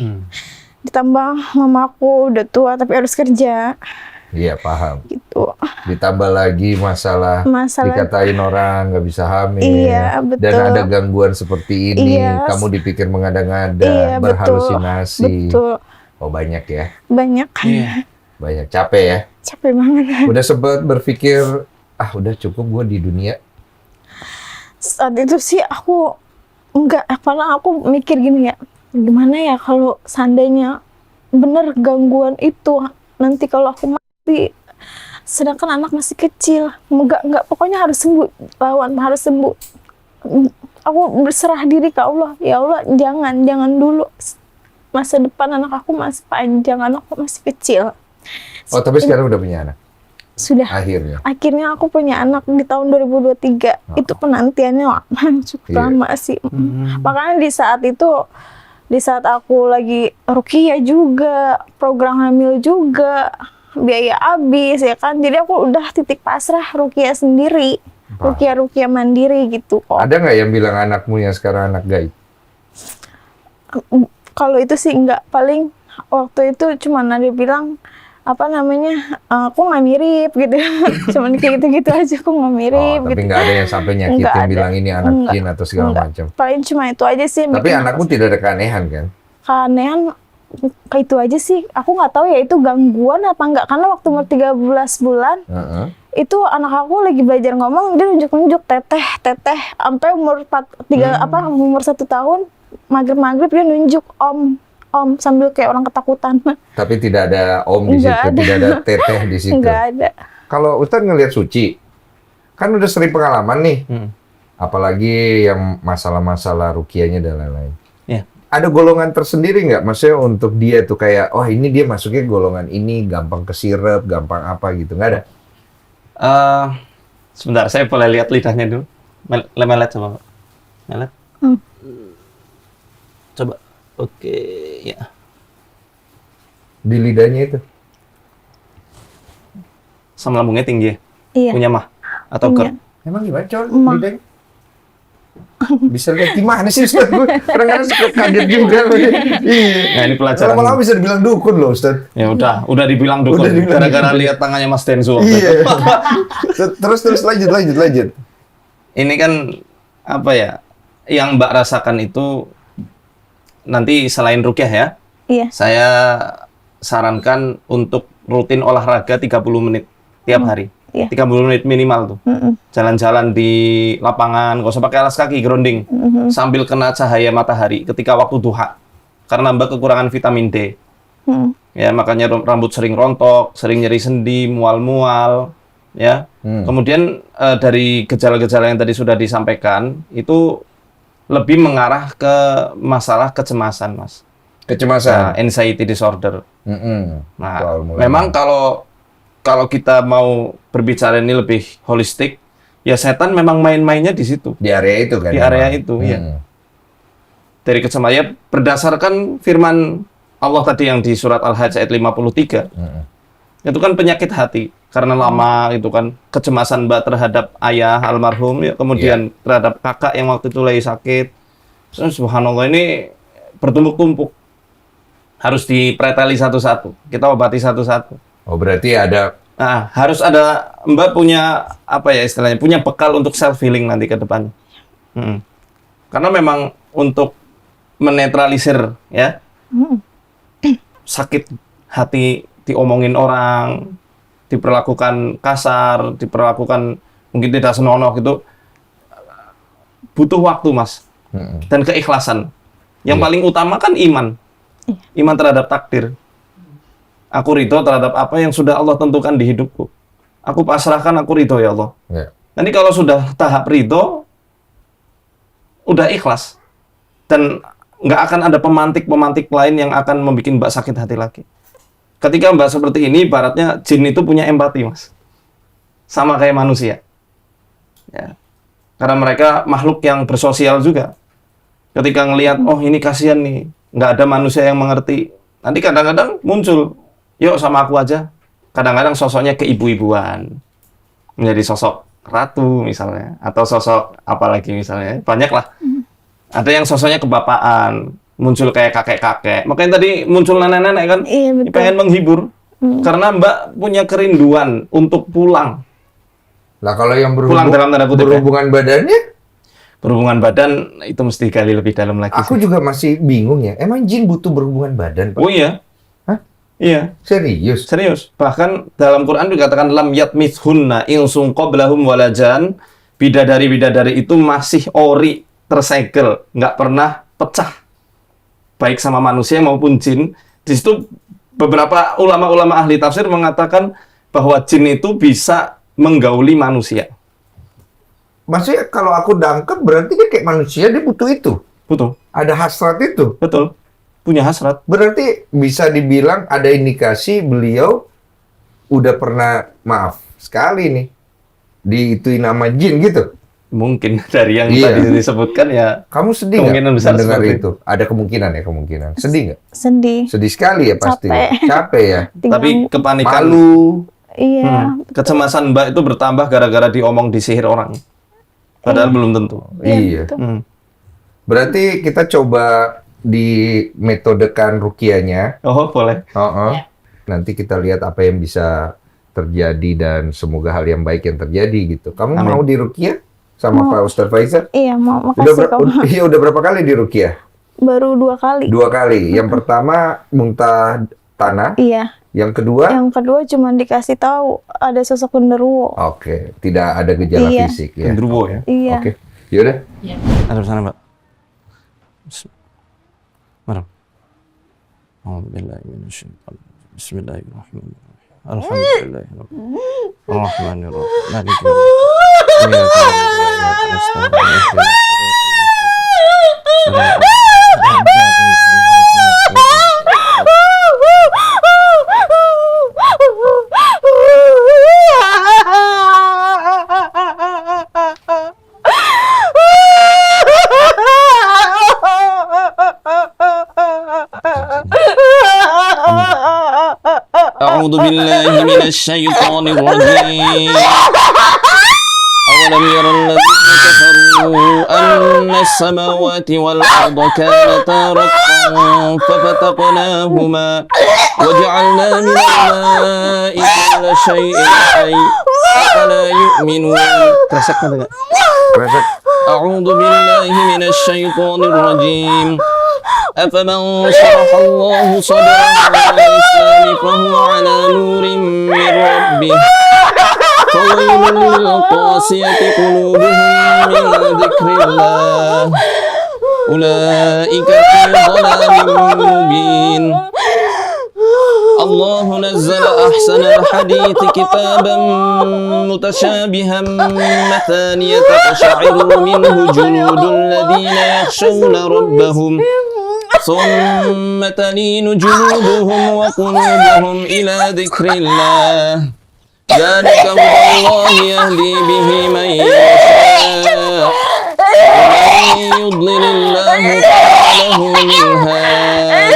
Ditambah mamaku udah tua tapi harus kerja. Iya, paham. Gitu. Ditambah lagi masalah dikatain orang nggak bisa hamil. Iya, betul. Dan ada gangguan seperti ini. Iya. Kamu dipikir mengada-ngada, Iya, berhalusinasi. betul. Oh, banyak ya. Banyak. Banyak. Capek ya. Capek banget. Udah sempat berpikir, udah cukup gue di dunia. Saat itu sih aku enggak, karena aku mikir gini ya, gimana ya kalau seandainya bener gangguan itu nanti kalau aku mati, sedangkan anak masih kecil, enggak pokoknya harus sembuh, lawan harus sembuh. Aku berserah diri ke Allah, ya Allah jangan dulu, masa depan anak aku masih panjang, anak aku masih kecil. Oh, tapi sekarang udah punya anak? Sudah. Akhirnya aku punya anak di tahun 2023. Itu penantiannya cukup lama sih. Makanya di saat itu, di saat aku lagi ruqyah juga, program hamil juga, biaya habis ya kan. Jadi aku udah titik pasrah ruqyah sendiri. Ruqyah mandiri gitu kok. Ada nggak yang bilang anakmu yang sekarang anak gaib? Kalau itu sih enggak. Paling waktu itu cuma ada bilang apa namanya, aku nggak mirip gitu. Cuman kayak gitu-gitu aja, aku nggak mirip. Tapi gitu. nggak ada yang sampai nyakitin bilang ini anak jin atau segala macam. Paling cuma itu aja sih. Tapi anakmu tidak ada keanehan kan? Keanehan kayak itu aja sih. Aku nggak tahu ya itu gangguan apa enggak, karena waktu umur 13 bulan itu anak aku lagi belajar ngomong, dia nunjuk-nunjuk teteh sampai umur umur 1 tahun maghrib dia nunjuk om sambil kayak orang ketakutan. Tapi tidak ada om di situ, tidak ada teteh di situ. Nggak ada. Kalau Ustadz ngelihat Suci, kan udah sering pengalaman nih, apalagi yang masalah-masalah ruqyahnya dan lain-lain. Yeah. Ada golongan tersendiri nggak, maksudnya untuk dia tuh kayak, oh ini dia masuknya golongan ini, gampang kesirep, gampang apa gitu, nggak ada? Sebentar, saya boleh lihat lidahnya dulu. Melet coba, Pak. Melet. Coba. Oke, ya. Di lidahnya itu? Asam lambungnya tinggi ya? Iya. Punya mah? Atau Punya. Emang gimana, Con? Lidahnya? Bisa lihat gimana sih, Ustadz? Gue kadang-kadang suka kaget juga. Iya. Nah, ini pelajaran. Lama-lama bisa dibilang dukun loh, Ustadz. Ya udah dibilang dukun. Gara-gara lihat tangannya Mas Densu. Iya. Terus lanjut. Ini kan apa ya? Yang Mbak rasakan itu nanti selain ruqyah ya. Iya. Saya sarankan untuk rutin olahraga 30 menit tiap hari. Iya. 30 menit minimal tuh. Jalan-jalan di lapangan, nggak usah pakai alas kaki, grounding. Sambil kena cahaya matahari ketika waktu duha. Karena Mbak kekurangan vitamin D. Ya, makanya rambut sering rontok, sering nyeri sendi, mual-mual, ya. Kemudian dari gejala-gejala yang tadi sudah disampaikan, itu lebih mengarah ke masalah kecemasan, Mas. Kecemasan. Anxiety disorder. Nah, Mulai memang kalau kita mau berbicara ini lebih holistik, ya setan memang main-mainnya di situ. Di area itu kan? Di area itu, ya. Dari kecemasan, ya berdasarkan firman Allah tadi yang di surat Al-Hajj ayat 53, itu kan penyakit hati. Karena lama itu kan kecemasan Mbak terhadap ayah almarhum, ya, kemudian terhadap kakak yang waktu itu lagi sakit. Subhanallah, ini bertumpuk-tumpuk. Harus dipreteli satu-satu. Kita obati satu-satu. Oh, berarti ada. Nah, harus ada, Mbak punya apa ya istilahnya, punya bekal untuk self healing nanti ke depan. Karena memang untuk menetralisir ya sakit hati, diomongin orang, diperlakukan kasar, diperlakukan mungkin tidak senonoh gitu, butuh waktu, Mas. Dan keikhlasan. Yang paling utama kan iman. Iman terhadap takdir. Aku ridho terhadap apa yang sudah Allah tentukan di hidupku. Aku pasrahkan, aku ridho ya Allah. Nanti kalau sudah tahap ridho, udah ikhlas. Dan nggak akan ada pemantik-pemantik lain yang akan membuat Mbak sakit hati lagi. Ketika Mbak seperti ini, ibaratnya jin itu punya empati, Mas. Sama kayak manusia. Ya. Karena mereka makhluk yang bersosial juga. Ketika ngelihat, oh ini kasihan nih, nggak ada manusia yang mengerti. Nanti kadang-kadang muncul, yuk sama aku aja. Kadang-kadang sosoknya keibu-ibuan. Menjadi sosok ratu misalnya. Atau sosok apalagi misalnya. Banyak lah. Ada yang sosoknya kebapaan. Muncul kayak kakek-kakek. Makanya tadi muncul nenek-nenek kan. Iya, betul. Pengen menghibur. Karena Mbak punya kerinduan untuk pulang. Lah kalau yang Pulang dalam tanda kutip, berhubungan badannya? Berhubungan badan itu mesti gali lebih dalam lagi. Aku sih. juga masih bingung ya. Emang jin butuh berhubungan badan, Pak? Oh iya. Hah? Iya. Serius? Serius. Bahkan dalam Quran dikatakan lam yatmithunna insung qablahum walajan. Bidadari-bidadari itu masih ori, tersegel, nggak pernah pecah. Baik sama manusia maupun jin. Di situ beberapa ulama-ulama ahli tafsir mengatakan bahwa jin itu bisa menggauli manusia. Maksudnya kalau aku dangkep berarti dia kayak manusia, dia butuh itu. Betul. Ada hasrat itu. Betul. Punya hasrat. Berarti bisa dibilang ada indikasi beliau udah pernah, maaf sekali nih, diituin nama jin gitu. Mungkin dari yang Iya. tadi disebutkan ya. Kamu sedih Kemungkinan nggak besar mendengar seperti itu? Ada kemungkinan ya, kemungkinan. Sedih nggak? Sedih. Sedih sekali ya pasti. Capek. Capek ya. Tapi kepanikan, Malu. Iya. kecemasan Mbak itu bertambah gara-gara diomong disihir orang. Padahal belum tentu. Iya. betul. Berarti kita coba dimetodekan rukiahnya. Oh, boleh. Nanti kita lihat apa yang bisa terjadi dan semoga hal yang baik yang terjadi gitu. Kamu Amin. mau dirukiah sama Pak Ustadz Faizal? Iya, mau Udah, makasih kamu. iya, udah berapa kali dirukiah? Baru 2 kali. 2 kali. Yang pertama muntah tanah. Iya. Yang kedua? Yang kedua cuma dikasih tahu ada sosok genderuwo. Oke, tidak ada gejala Iya. fisik ya. Genderuwo ya. Iya. Oke, yaudah. Ada sana, Mbak. Mari. Bismillahirrahmanirrahim. Alhamdulillahirrahmanirrahim. Maliki yaumiddin. Iyyaka na'budu wa iyyaka nasta'in. Ihdinas siratal أعوذ بالله من الشيطان الرجيم أولم ير الذين كفروا أن السماوات والأرض كانتا رتقا ففتقناهما وجعلنا من الماء كل شيء حي أفلا يؤمنون أعوذ بالله من الشيطان الرجيم أفمن شرح الله صدره للإسلام فهو على نور من ربه فويل للقاسية قلوبهم من ذكر الله أولئك في ضلال مبين الله نزل أحسن الحديث كتابا متشابها مثانية تقشعر منه جلود الذين يخشون ربهم ثم تلين جلودهم وقلوبهم إلى ذكر الله ذلك هدى الله يهدي به من يشاء ومن يضلل الله فما له من هاد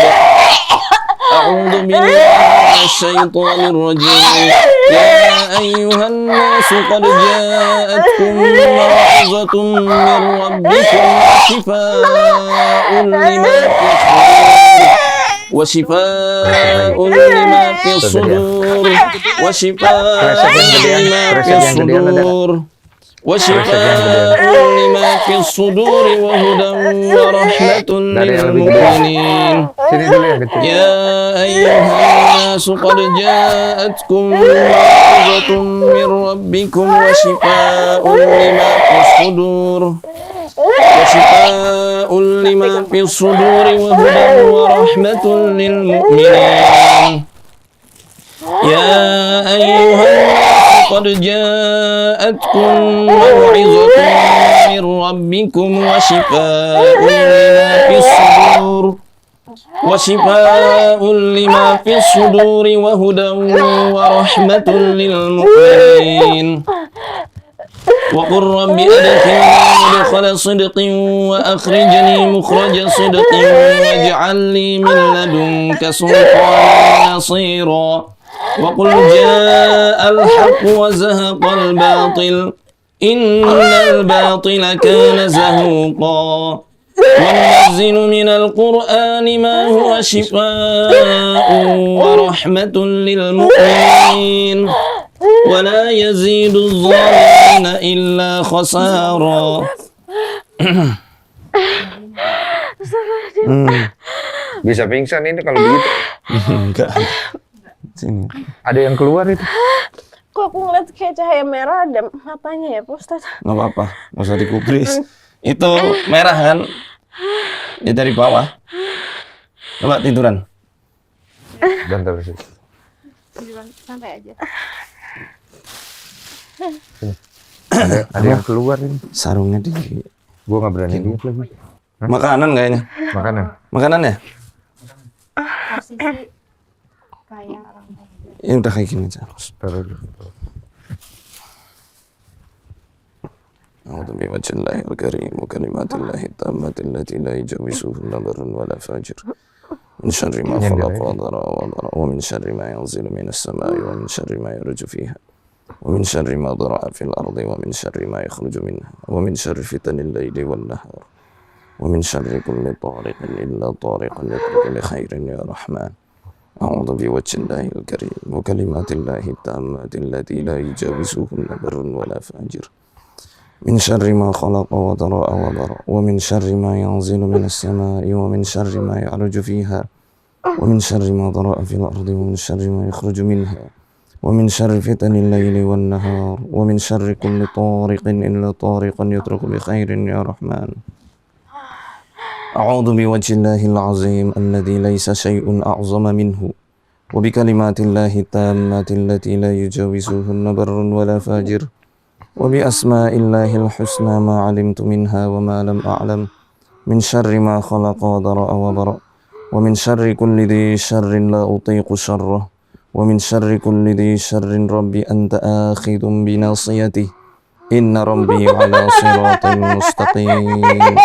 أعوذ بالله من الشيطان الرجيم يا أيها الناس قد جاءتكم موعظة من ربكم وشفاء لما في الصدور وشفاء لما في الصدور وشفاء لما في الصدور وشفاء لما في الصدور وهدى ورحمة للمؤمنين Sini dulu yang kecil. يا أيها الناس قد جاءتكم موعظة من ربكم وشفاء لما في الصدور وهدى ورحمة للمؤمنين يا أيها الناس قد جاءتكم موعظة من ربكم وشفاء لما في الصدور وهدى ورحمة للمؤمنين وقل رب أدخلني مدخل صدق وأخرجني مخرج صدق واجعل لي من لدنك سلطانا نصيرا وقل جاء الحق وزهق الباطل إن الباطل كان زهوقا وننزل من القرآن ما هو شفاء ورحمة للمؤمنين ولا يزيد الظالمين إلا خسارا. Bisa pingsan ini kalau begitu. Enggak. Sini. Ada yang keluar itu. Kok aku ngeliat kayak cahaya merah ada matanya ya Pak Ustadz? Nggak apa-apa, nggak usah dikubris. Itu merah kan? Ya dari bawah. Coba tiduran. Bentar sih. Santai aja. Ada yang keluar ini. Sarungnya di Gua nggak berani lihat lagi. makanan kayaknya. Makanan. Makanan ya? Posisi kayak orang. Ini udah kayak gini aja. Taruh dulu. أعوذ بوجه الله الكريم وكلمات الله التامة التي لا يجاوزهن بر ولا فاجر من شر ما خلق وضرع ومن شر ما ينزل من السماء ومن شر ما يرج فيها ومن شر ما ضرع في الأرض ومن شر ما يخرج منها ومن شر فتن الليل والنهار ومن شر كل طارق إلا طارقا يطرق بخير يا رحمن أعوذ بوجه الله الكريم وكلمات الله التامة التي لا يجاوزهن بر ولا فاجر من شر ما خلق وضرأ وبرأ ومن شر ما ينزل من السماء ومن شر ما يعرج فيها ومن شر ما ضرأ في الأرض ومن شر ما يخرج منها ومن شر فتن الليل والنهار ومن شر كل طارق إلا طارقا يترك بخير يا رحمن أعوذ بوجه الله العظيم الذي ليس شيء أعظم منه وبكلمات الله التامات التي لا يجاوزهن بر ولا فاجر وبأسماء الله الحسنى ما علمت منها وما لم أعلم من شر ما خلق وضرأ وبرأ ومن شر كل ذي شر لا أطيق شره ومن شر كل ذي شر ربي أنت آخذ بناصيته إن ربي على صراط مستقيم.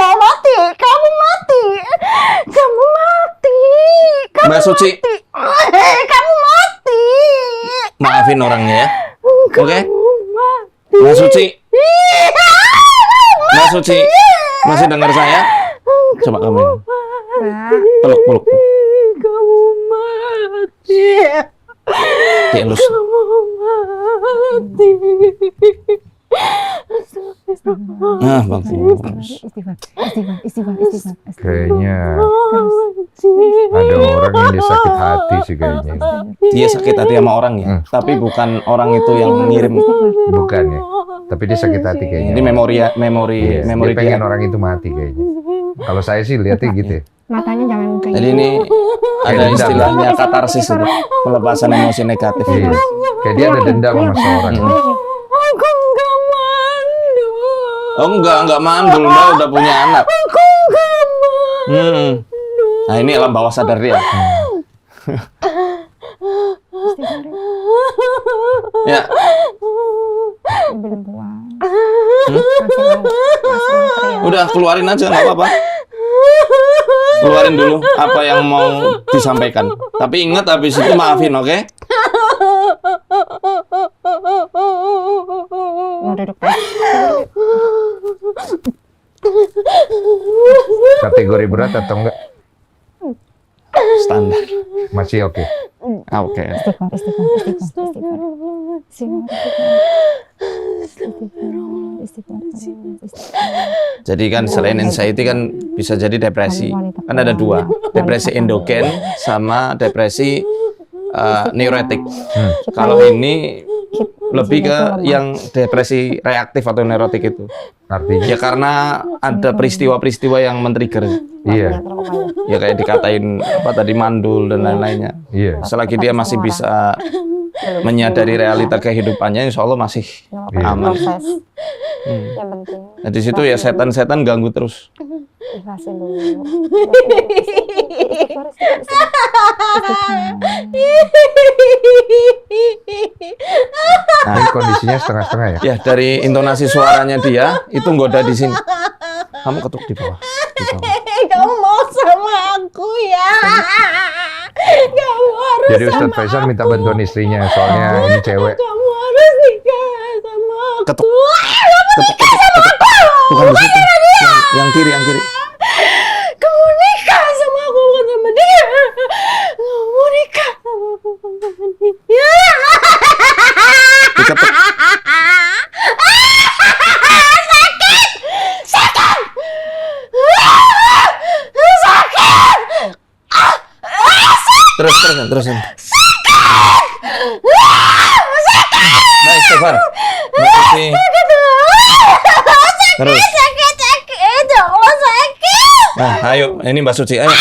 Mati kamu, kamu mati. Mbak Suci, Kamu mati. maafin orangnya ya. Oke? Mati. Mbak Suci. Mbak Suci, masih dengar saya? Coba kamu peluk. Kamu mati. Dielus. Mati. Nah, bagus. Istighfar. Kayaknya ada orang yang dia sakit hati sih kayaknya. Dia sakit hati sama orang ya, tapi bukan orang itu yang ngirim. Bukan ya. Tapi dia sakit hati kayaknya. Ini memori Dia pengen dia. orang itu mati kayaknya. Kalau saya sih lihatnya gitu ya. Matanya jangan kayak Jadi ini ada istilahnya katarsis itu, pelepasan emosi negatif. Iya. Kayak dia ada dendam sama seorang. Aku nggak mandu. Oh enggak mandul, Mbak udah punya anak. Aku nggak mandu. Nah ini alam bawah sadar dia. Ya, belum puas. udah keluarin aja nggak apa-apa. Keluarin dulu apa yang mau disampaikan. Tapi ingat habis itu maafin, oke? Mau duduk deh. Kategori berat atau enggak? Standar. Masih oke. Ah, oke. Istighfar, istighfar, istighfar, istighfar. Istighfar, istighfar. Jadi kan selain anxiety kan bisa jadi depresi. Kan ada dua, depresi endogen sama depresi neurotik. Kalau ini lebih ke yang depresi reaktif atau neurotik itu. Artinya Ya karena ada peristiwa-peristiwa yang men-trigger. iya. Ya kayak dikatain apa tadi mandul dan lain-lainnya. Iya. Selagi dia masih bisa menyadari realita kehidupannya, insya Allah masih aman. Proses. Yang penting Nah, di situ ya setan-setan ganggu terus. ikhlasin dulu. Istighfar, istighfar, istighfar. Ini kondisinya setengah-setengah ya? Ya dari intonasi suaranya dia itu nggoda di sini. Kamu ketuk di bawah. Di bawah. Kamu mau sama aku ya? Kamu harus Jadi Ustadz Faisal minta bantuan istrinya, soalnya ini cewek. kamu harus nikah sama aku. Ketuk. Ketuk, ketuk, ketuk. Bukan di situ. Yang kiri, yang kiri. Kamu nikah sama aku bukan sama dia. Kamu nikah sama aku bukan sama dia. Diketuk. Terusin. Nah, Istighfar. Makasih. Terus. Sakit, ya Allah sakit. Nah, ayo. Ini Mbak Suci, ayo.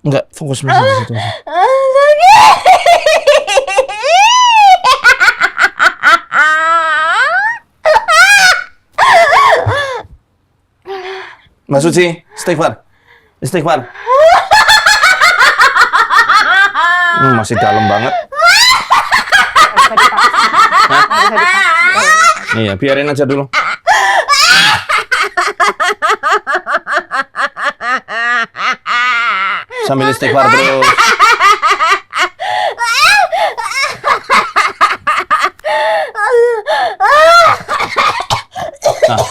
Enggak, fokus masih di situ. Mbak Suci, istighfar. Masih dalam banget. Iya, biarin aja dulu. Sambil istighfar terus.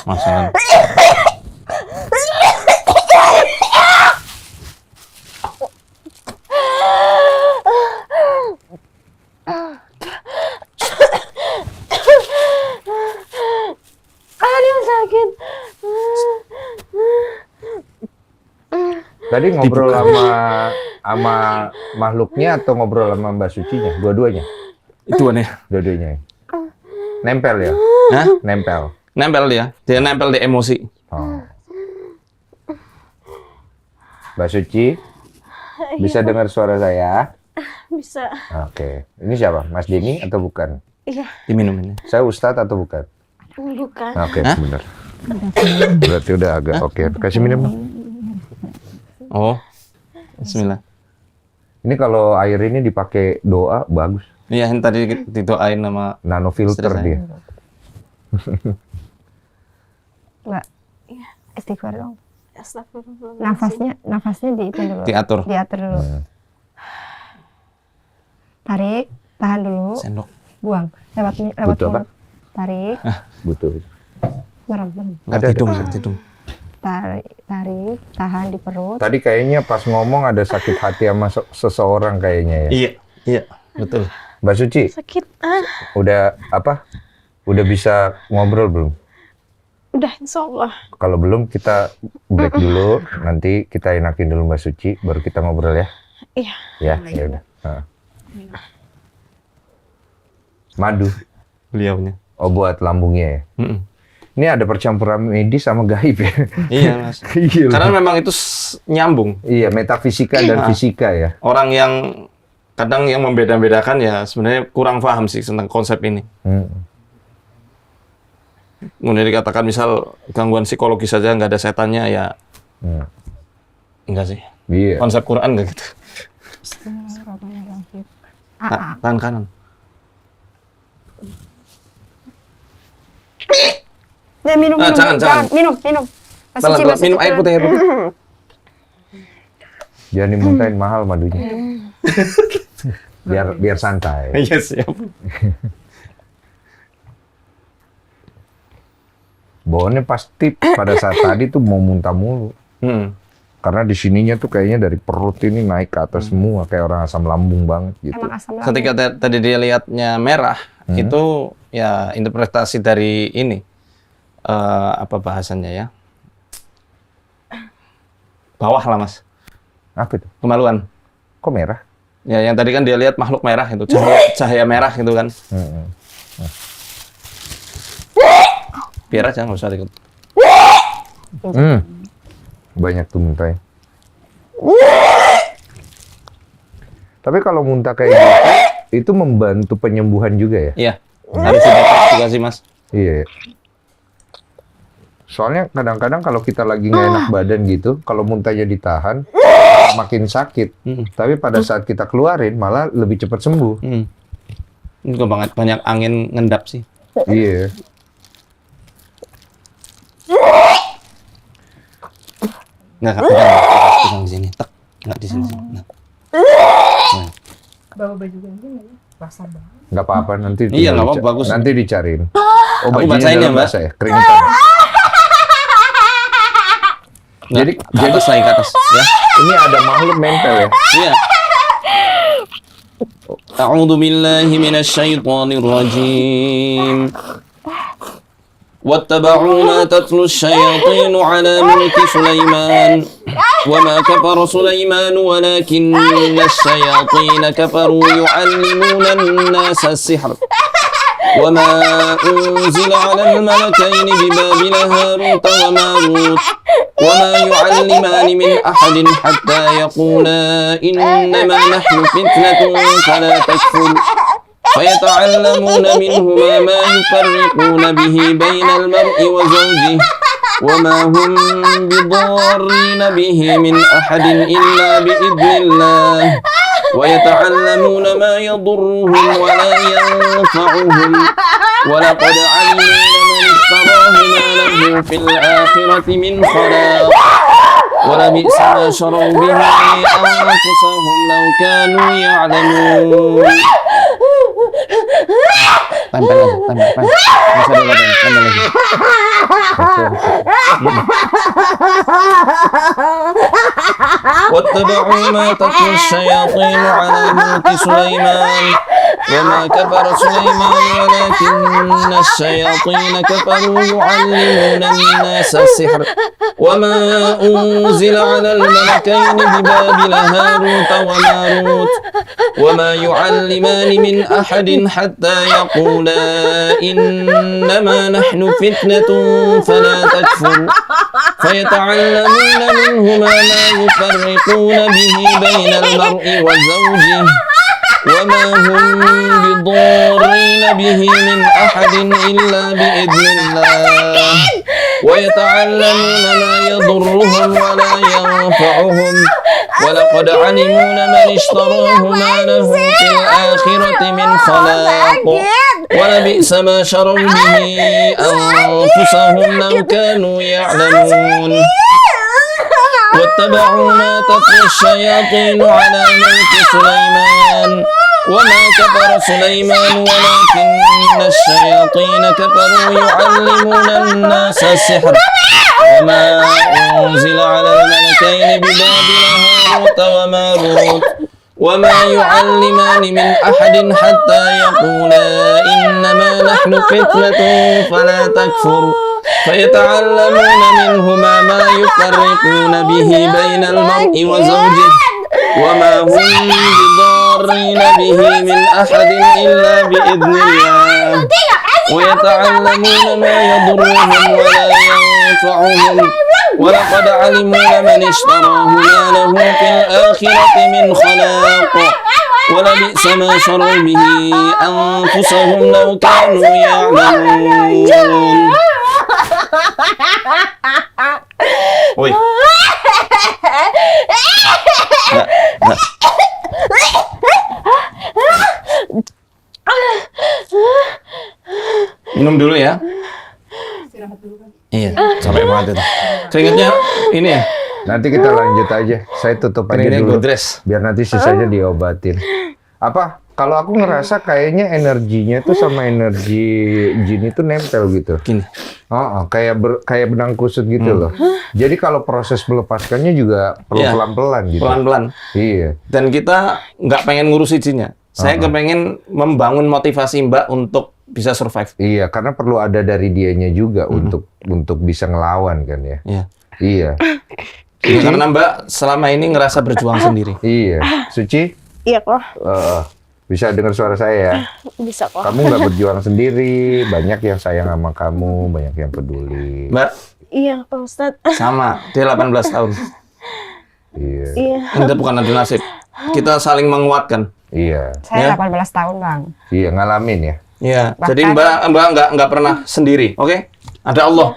Masalah. Aduh sakit. Tadi ngobrol sama makhluknya atau ngobrol sama Mbak Sucinya? Dua-duanya? Itu aneh. Dua-duanya. Nempel ya? Hah? Nempel. Nempel dia nempel di emosi. Oh. Mbak Suci, bisa dengar suara saya? Bisa. Oke. Ini siapa? Mas Denny atau bukan? Iya, Diminum ini. Saya Ustadz atau bukan? bukan. Oke, Hah? benar. Berarti udah agak oke. Kasih minum dong. Oh. Bismillah. Ini kalau air ini dipakai doa bagus. Iya, yang tadi didoain sama Nano filter Istri saya. dia. Mbak, istighfar dong. Astagfirullah. Nafasnya di itu dulu. diatur. Diatur dulu. Tarik, tahan dulu, Sendok. buang. Lewat Butuh apa? mulut. Tarik, Butuh. merem. Enggak Ada, tidung, ada. enggak tidung. Tarik, tahan di perut. Tadi kayaknya pas ngomong ada sakit hati sama seseorang kayaknya ya. Iya, betul. Mbak Suci, Sakit. udah apa? Udah bisa ngobrol belum? Udah insya Allah. Kalau belum kita break dulu, nanti kita enakin dulu Mbak Suci, baru kita ngobrol ya. Iya. Ya, ya udah. Nah. Madu, Beliaunya. oh buat lambungnya ya. Mm-mm. Ini ada percampuran medis sama gaib ya. Iya, Mas. Iya. Karena memang itu nyambung. Iya, metafisika dan fisika ya. Orang yang kadang yang membeda-bedakan ya sebenarnya kurang paham sih tentang konsep ini. Kemudian dikatakan misal gangguan psikologis saja nggak ada setannya ya enggak sih. Iya. Konsep Quran nggak gitu. Bismillahirrahmanirrahim. Tangan kanan. Ya, minum, jangan. minum. Pelan-pelan, minum air putih. Jangan dimuntahin, mahal madunya. biar santai. Iya, siap. Bawaannya pasti pada saat tadi tuh mau muntah mulu. Karena di sininya tuh kayaknya dari perut ini naik ke atas semua, kayak orang asam lambung banget gitu. Emang asam lambung. Ketika tadi dia lihatnya merah, itu ya interpretasi dari ini. Apa bahasanya ya? Bawah lah, Mas. Apa itu? Kemaluan. Kok merah? Ya, yang tadi kan dia lihat makhluk merah itu, cahaya merah gitu kan. Biar aja, nggak usah ikut. Banyak tuh muntah. Tapi kalau muntah kayak gitu, itu membantu penyembuhan juga ya? Iya, harus didetox juga sih, Mas. Iya. Soalnya kadang-kadang kalau kita lagi nggak enak badan gitu, kalau muntahnya ditahan, makin sakit. Tapi pada saat kita keluarin, malah lebih cepat sembuh. Ini juga banyak angin ngendap sih. Iya. Nggak pegang di sini, tak, nggak di sini. Nah. Bawa baju ganti nggak ya? Basah banget. Nggak apa-apa, nanti Iya, nggak apa-apa, tinggal bagus. nanti dicariin. Oh, Aku bajunya bacain ya, dalam Mbak. basah ya? Keringetan. Jadi ke atas lagi ke atas, ya. Ini ada makhluk mental ya? Iya. A'udzu billahi minasy syaithanir rajim. واتبعوا ما تتلو الشياطين على ملك سليمان وما كفر سليمان ولكن الشياطين كفروا يعلمون الناس السحر وما أنزل على الملكين ببابل هاروت وماروت وما يعلمان من أحد حتى يقولا إنما نحن فتنة فلا تكفر فيتعلمون منهما ما يفرقون به بين المرء وزوجه وما هم بضارين به من أحد إلا بإذن الله ويتعلمون ما يضرهم ولا ينفعهم ولقد علموا لمن اشتراه ما له في الآخرة من خلاق ولبئس ما شروا به أنفسهم لو كانوا يعلمون. Tempel lagi. Bisa dulu, tempel lagi. واتبعوا ما تتلو الشياطين على ملك سليمان وما كفر سليمان ولكن الشياطين كفروا يعلمون الناس السحر وما أنزل على الملكين ببابل هاروت وماروت وما يعلمان من أحد حتى يقولا إنما نحن فتنة فلا تكفر فيتعلمون منهما ما يفرقون به بين المرء وزوجه وما هم بضارين به من أحد إلا بإذن الله ويتعلمون ما يضرهم ولا ينفعهم ولقد علموا لمن اشتراه ما له في الآخرة من خلاق ولبئس ما شروا به أنفسهم لو كانوا يعلمون واتبعوا ما تتلو الشياطين على ملك سليمان وما كفر سليمان ولكن الشياطين كفروا يعلمون الناس السحر وما أنزل على الملكين ببابل هاروت وماروت وما يعلمان من أحد حتى يقولا إنما نحن فتنة فلا تكفر فيتعلمون منهما ما يفرقون به بين المرء وزوجه وما هم بضارين به من أحد إلا بإذن الله ويتعلمون ما يضرهم ولا ينفعهم ولقد علموا لمن اشتراه ما له في الآخرة من خلاق ولبئس ما شروا به أنفسهم لو كانوا يعلمون. Woi. Minum dulu ya. Iya, capek banget itu. Keringetnya ini ya, Nanti kita lanjut aja. Saya tutup aja keringetnya dulu. godres. Biar nanti sisanya diobatin. Apa? Kalau aku ngerasa kayaknya energinya tuh sama energi jin itu nempel gitu. Gini. Kayak benang kusut gitu loh. Jadi kalau proses melepaskannya juga perlu Iya. pelan-pelan gitu. Pelan-pelan. Iya. Dan kita nggak pengen ngurus izinnya. Saya kepengen membangun motivasi Mbak untuk bisa survive. Iya, karena perlu ada dari dianya juga untuk bisa ngelawan kan ya. Iya. Iya. Karena Mbak selama ini ngerasa berjuang sendiri. Iya. Suci, Iya kok, bisa dengar suara saya ya. bisa kok. Kamu nggak berjuang sendiri, banyak yang sayang sama kamu, banyak yang peduli. Mbak, Iya Pak Ustadz. sama. Dia 18 tahun. Iya. Iya. Kita bukan adu nasib. Kita saling menguatkan. Iya. Saya Ya. 18 tahun, Bang. Iya, ngalamin ya. Iya. Bahkan- Jadi Mbak nggak pernah sendiri. Oke? Ada Allah.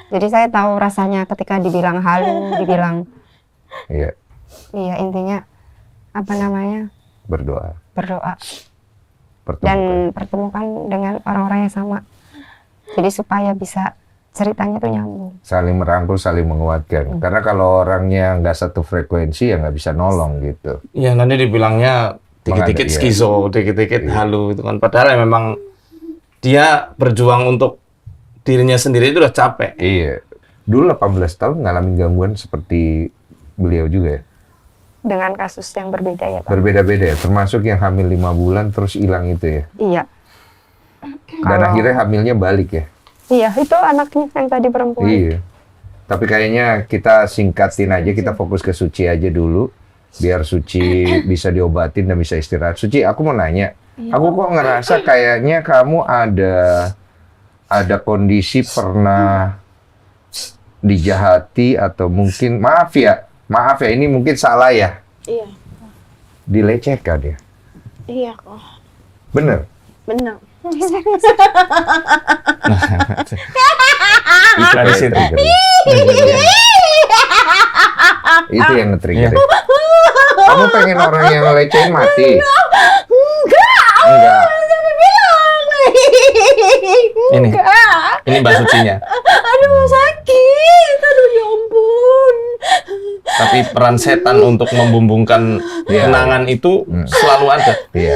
Jadi saya tahu rasanya ketika dibilang halu, dibilang Iya, iya intinya apa namanya? berdoa. Berdoa Pertemukan. dan pertemukan dengan orang-orang yang sama. Jadi supaya bisa ceritanya tuh nyambung. Saling merangkul, saling menguatkan. Karena kalau orangnya nggak satu frekuensi, ya nggak bisa nolong gitu. Iya, nanti dibilangnya dikit-dikit Iya. skizo, dikit-dikit Iya. halu itu kan. Padahal ya memang dia berjuang untuk dirinya sendiri itu udah capek. Iya. Dulu 18 tahun ngalamin gangguan seperti beliau juga ya. Dengan kasus yang berbeda ya, Pak. Berbeda-beda ya, termasuk yang hamil 5 bulan terus hilang itu ya. Iya. Dan Kalau- akhirnya hamilnya balik ya. Iya, itu anaknya yang tadi perempuan. Iya. Tapi kayaknya kita singkatin aja, kita fokus ke Suci aja dulu. Biar Suci bisa diobatin dan bisa istirahat. Suci, aku mau nanya. Aku kok ngerasa kayaknya kamu ada kondisi pernah dijahati atau mungkin, maaf ya, ini mungkin salah ya. Iya. Dilecehkan ya. Iya kok. Bener? Benar. Iklan di situ. Itu yang nge-trigger ya. Kamu pengen orang yang ngelecehin mati? Enggak. Ini Mbak Sucinya. Aduh sakit, aduh ya ampun. Tapi peran setan untuk membumbungkan Iya. kenangan itu selalu ada. Iya.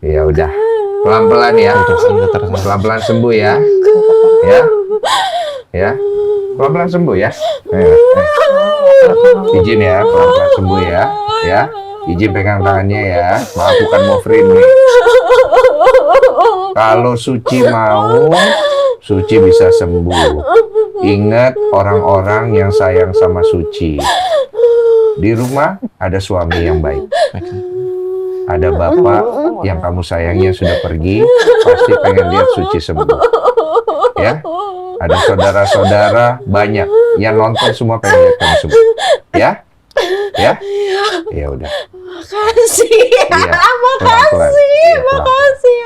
Iya udah. Pelan-pelan ya. Pelan-pelan sembuh ya. Ya. Ya. Pelan-pelan sembuh ya. Ayo. Izin ya, pelan-pelan sembuh ya. Ya. Izin pegang tangannya ya. Maaf bukan mau free nih. Kalau Suci mau, Suci bisa sembuh. Ingat orang-orang yang sayang sama Suci. Di rumah ada suami yang baik. Ada bapak yang kamu sayangi yang sudah pergi, pasti pengen lihat Suci sembuh. Ya, ada saudara-saudara banyak yang nonton semua pengen lihat kamu sembuh. Ya, ya, ya udah. Makasih. Iya, Makasih. pelan-pelan. Iya, pelan-pelan. Makasih.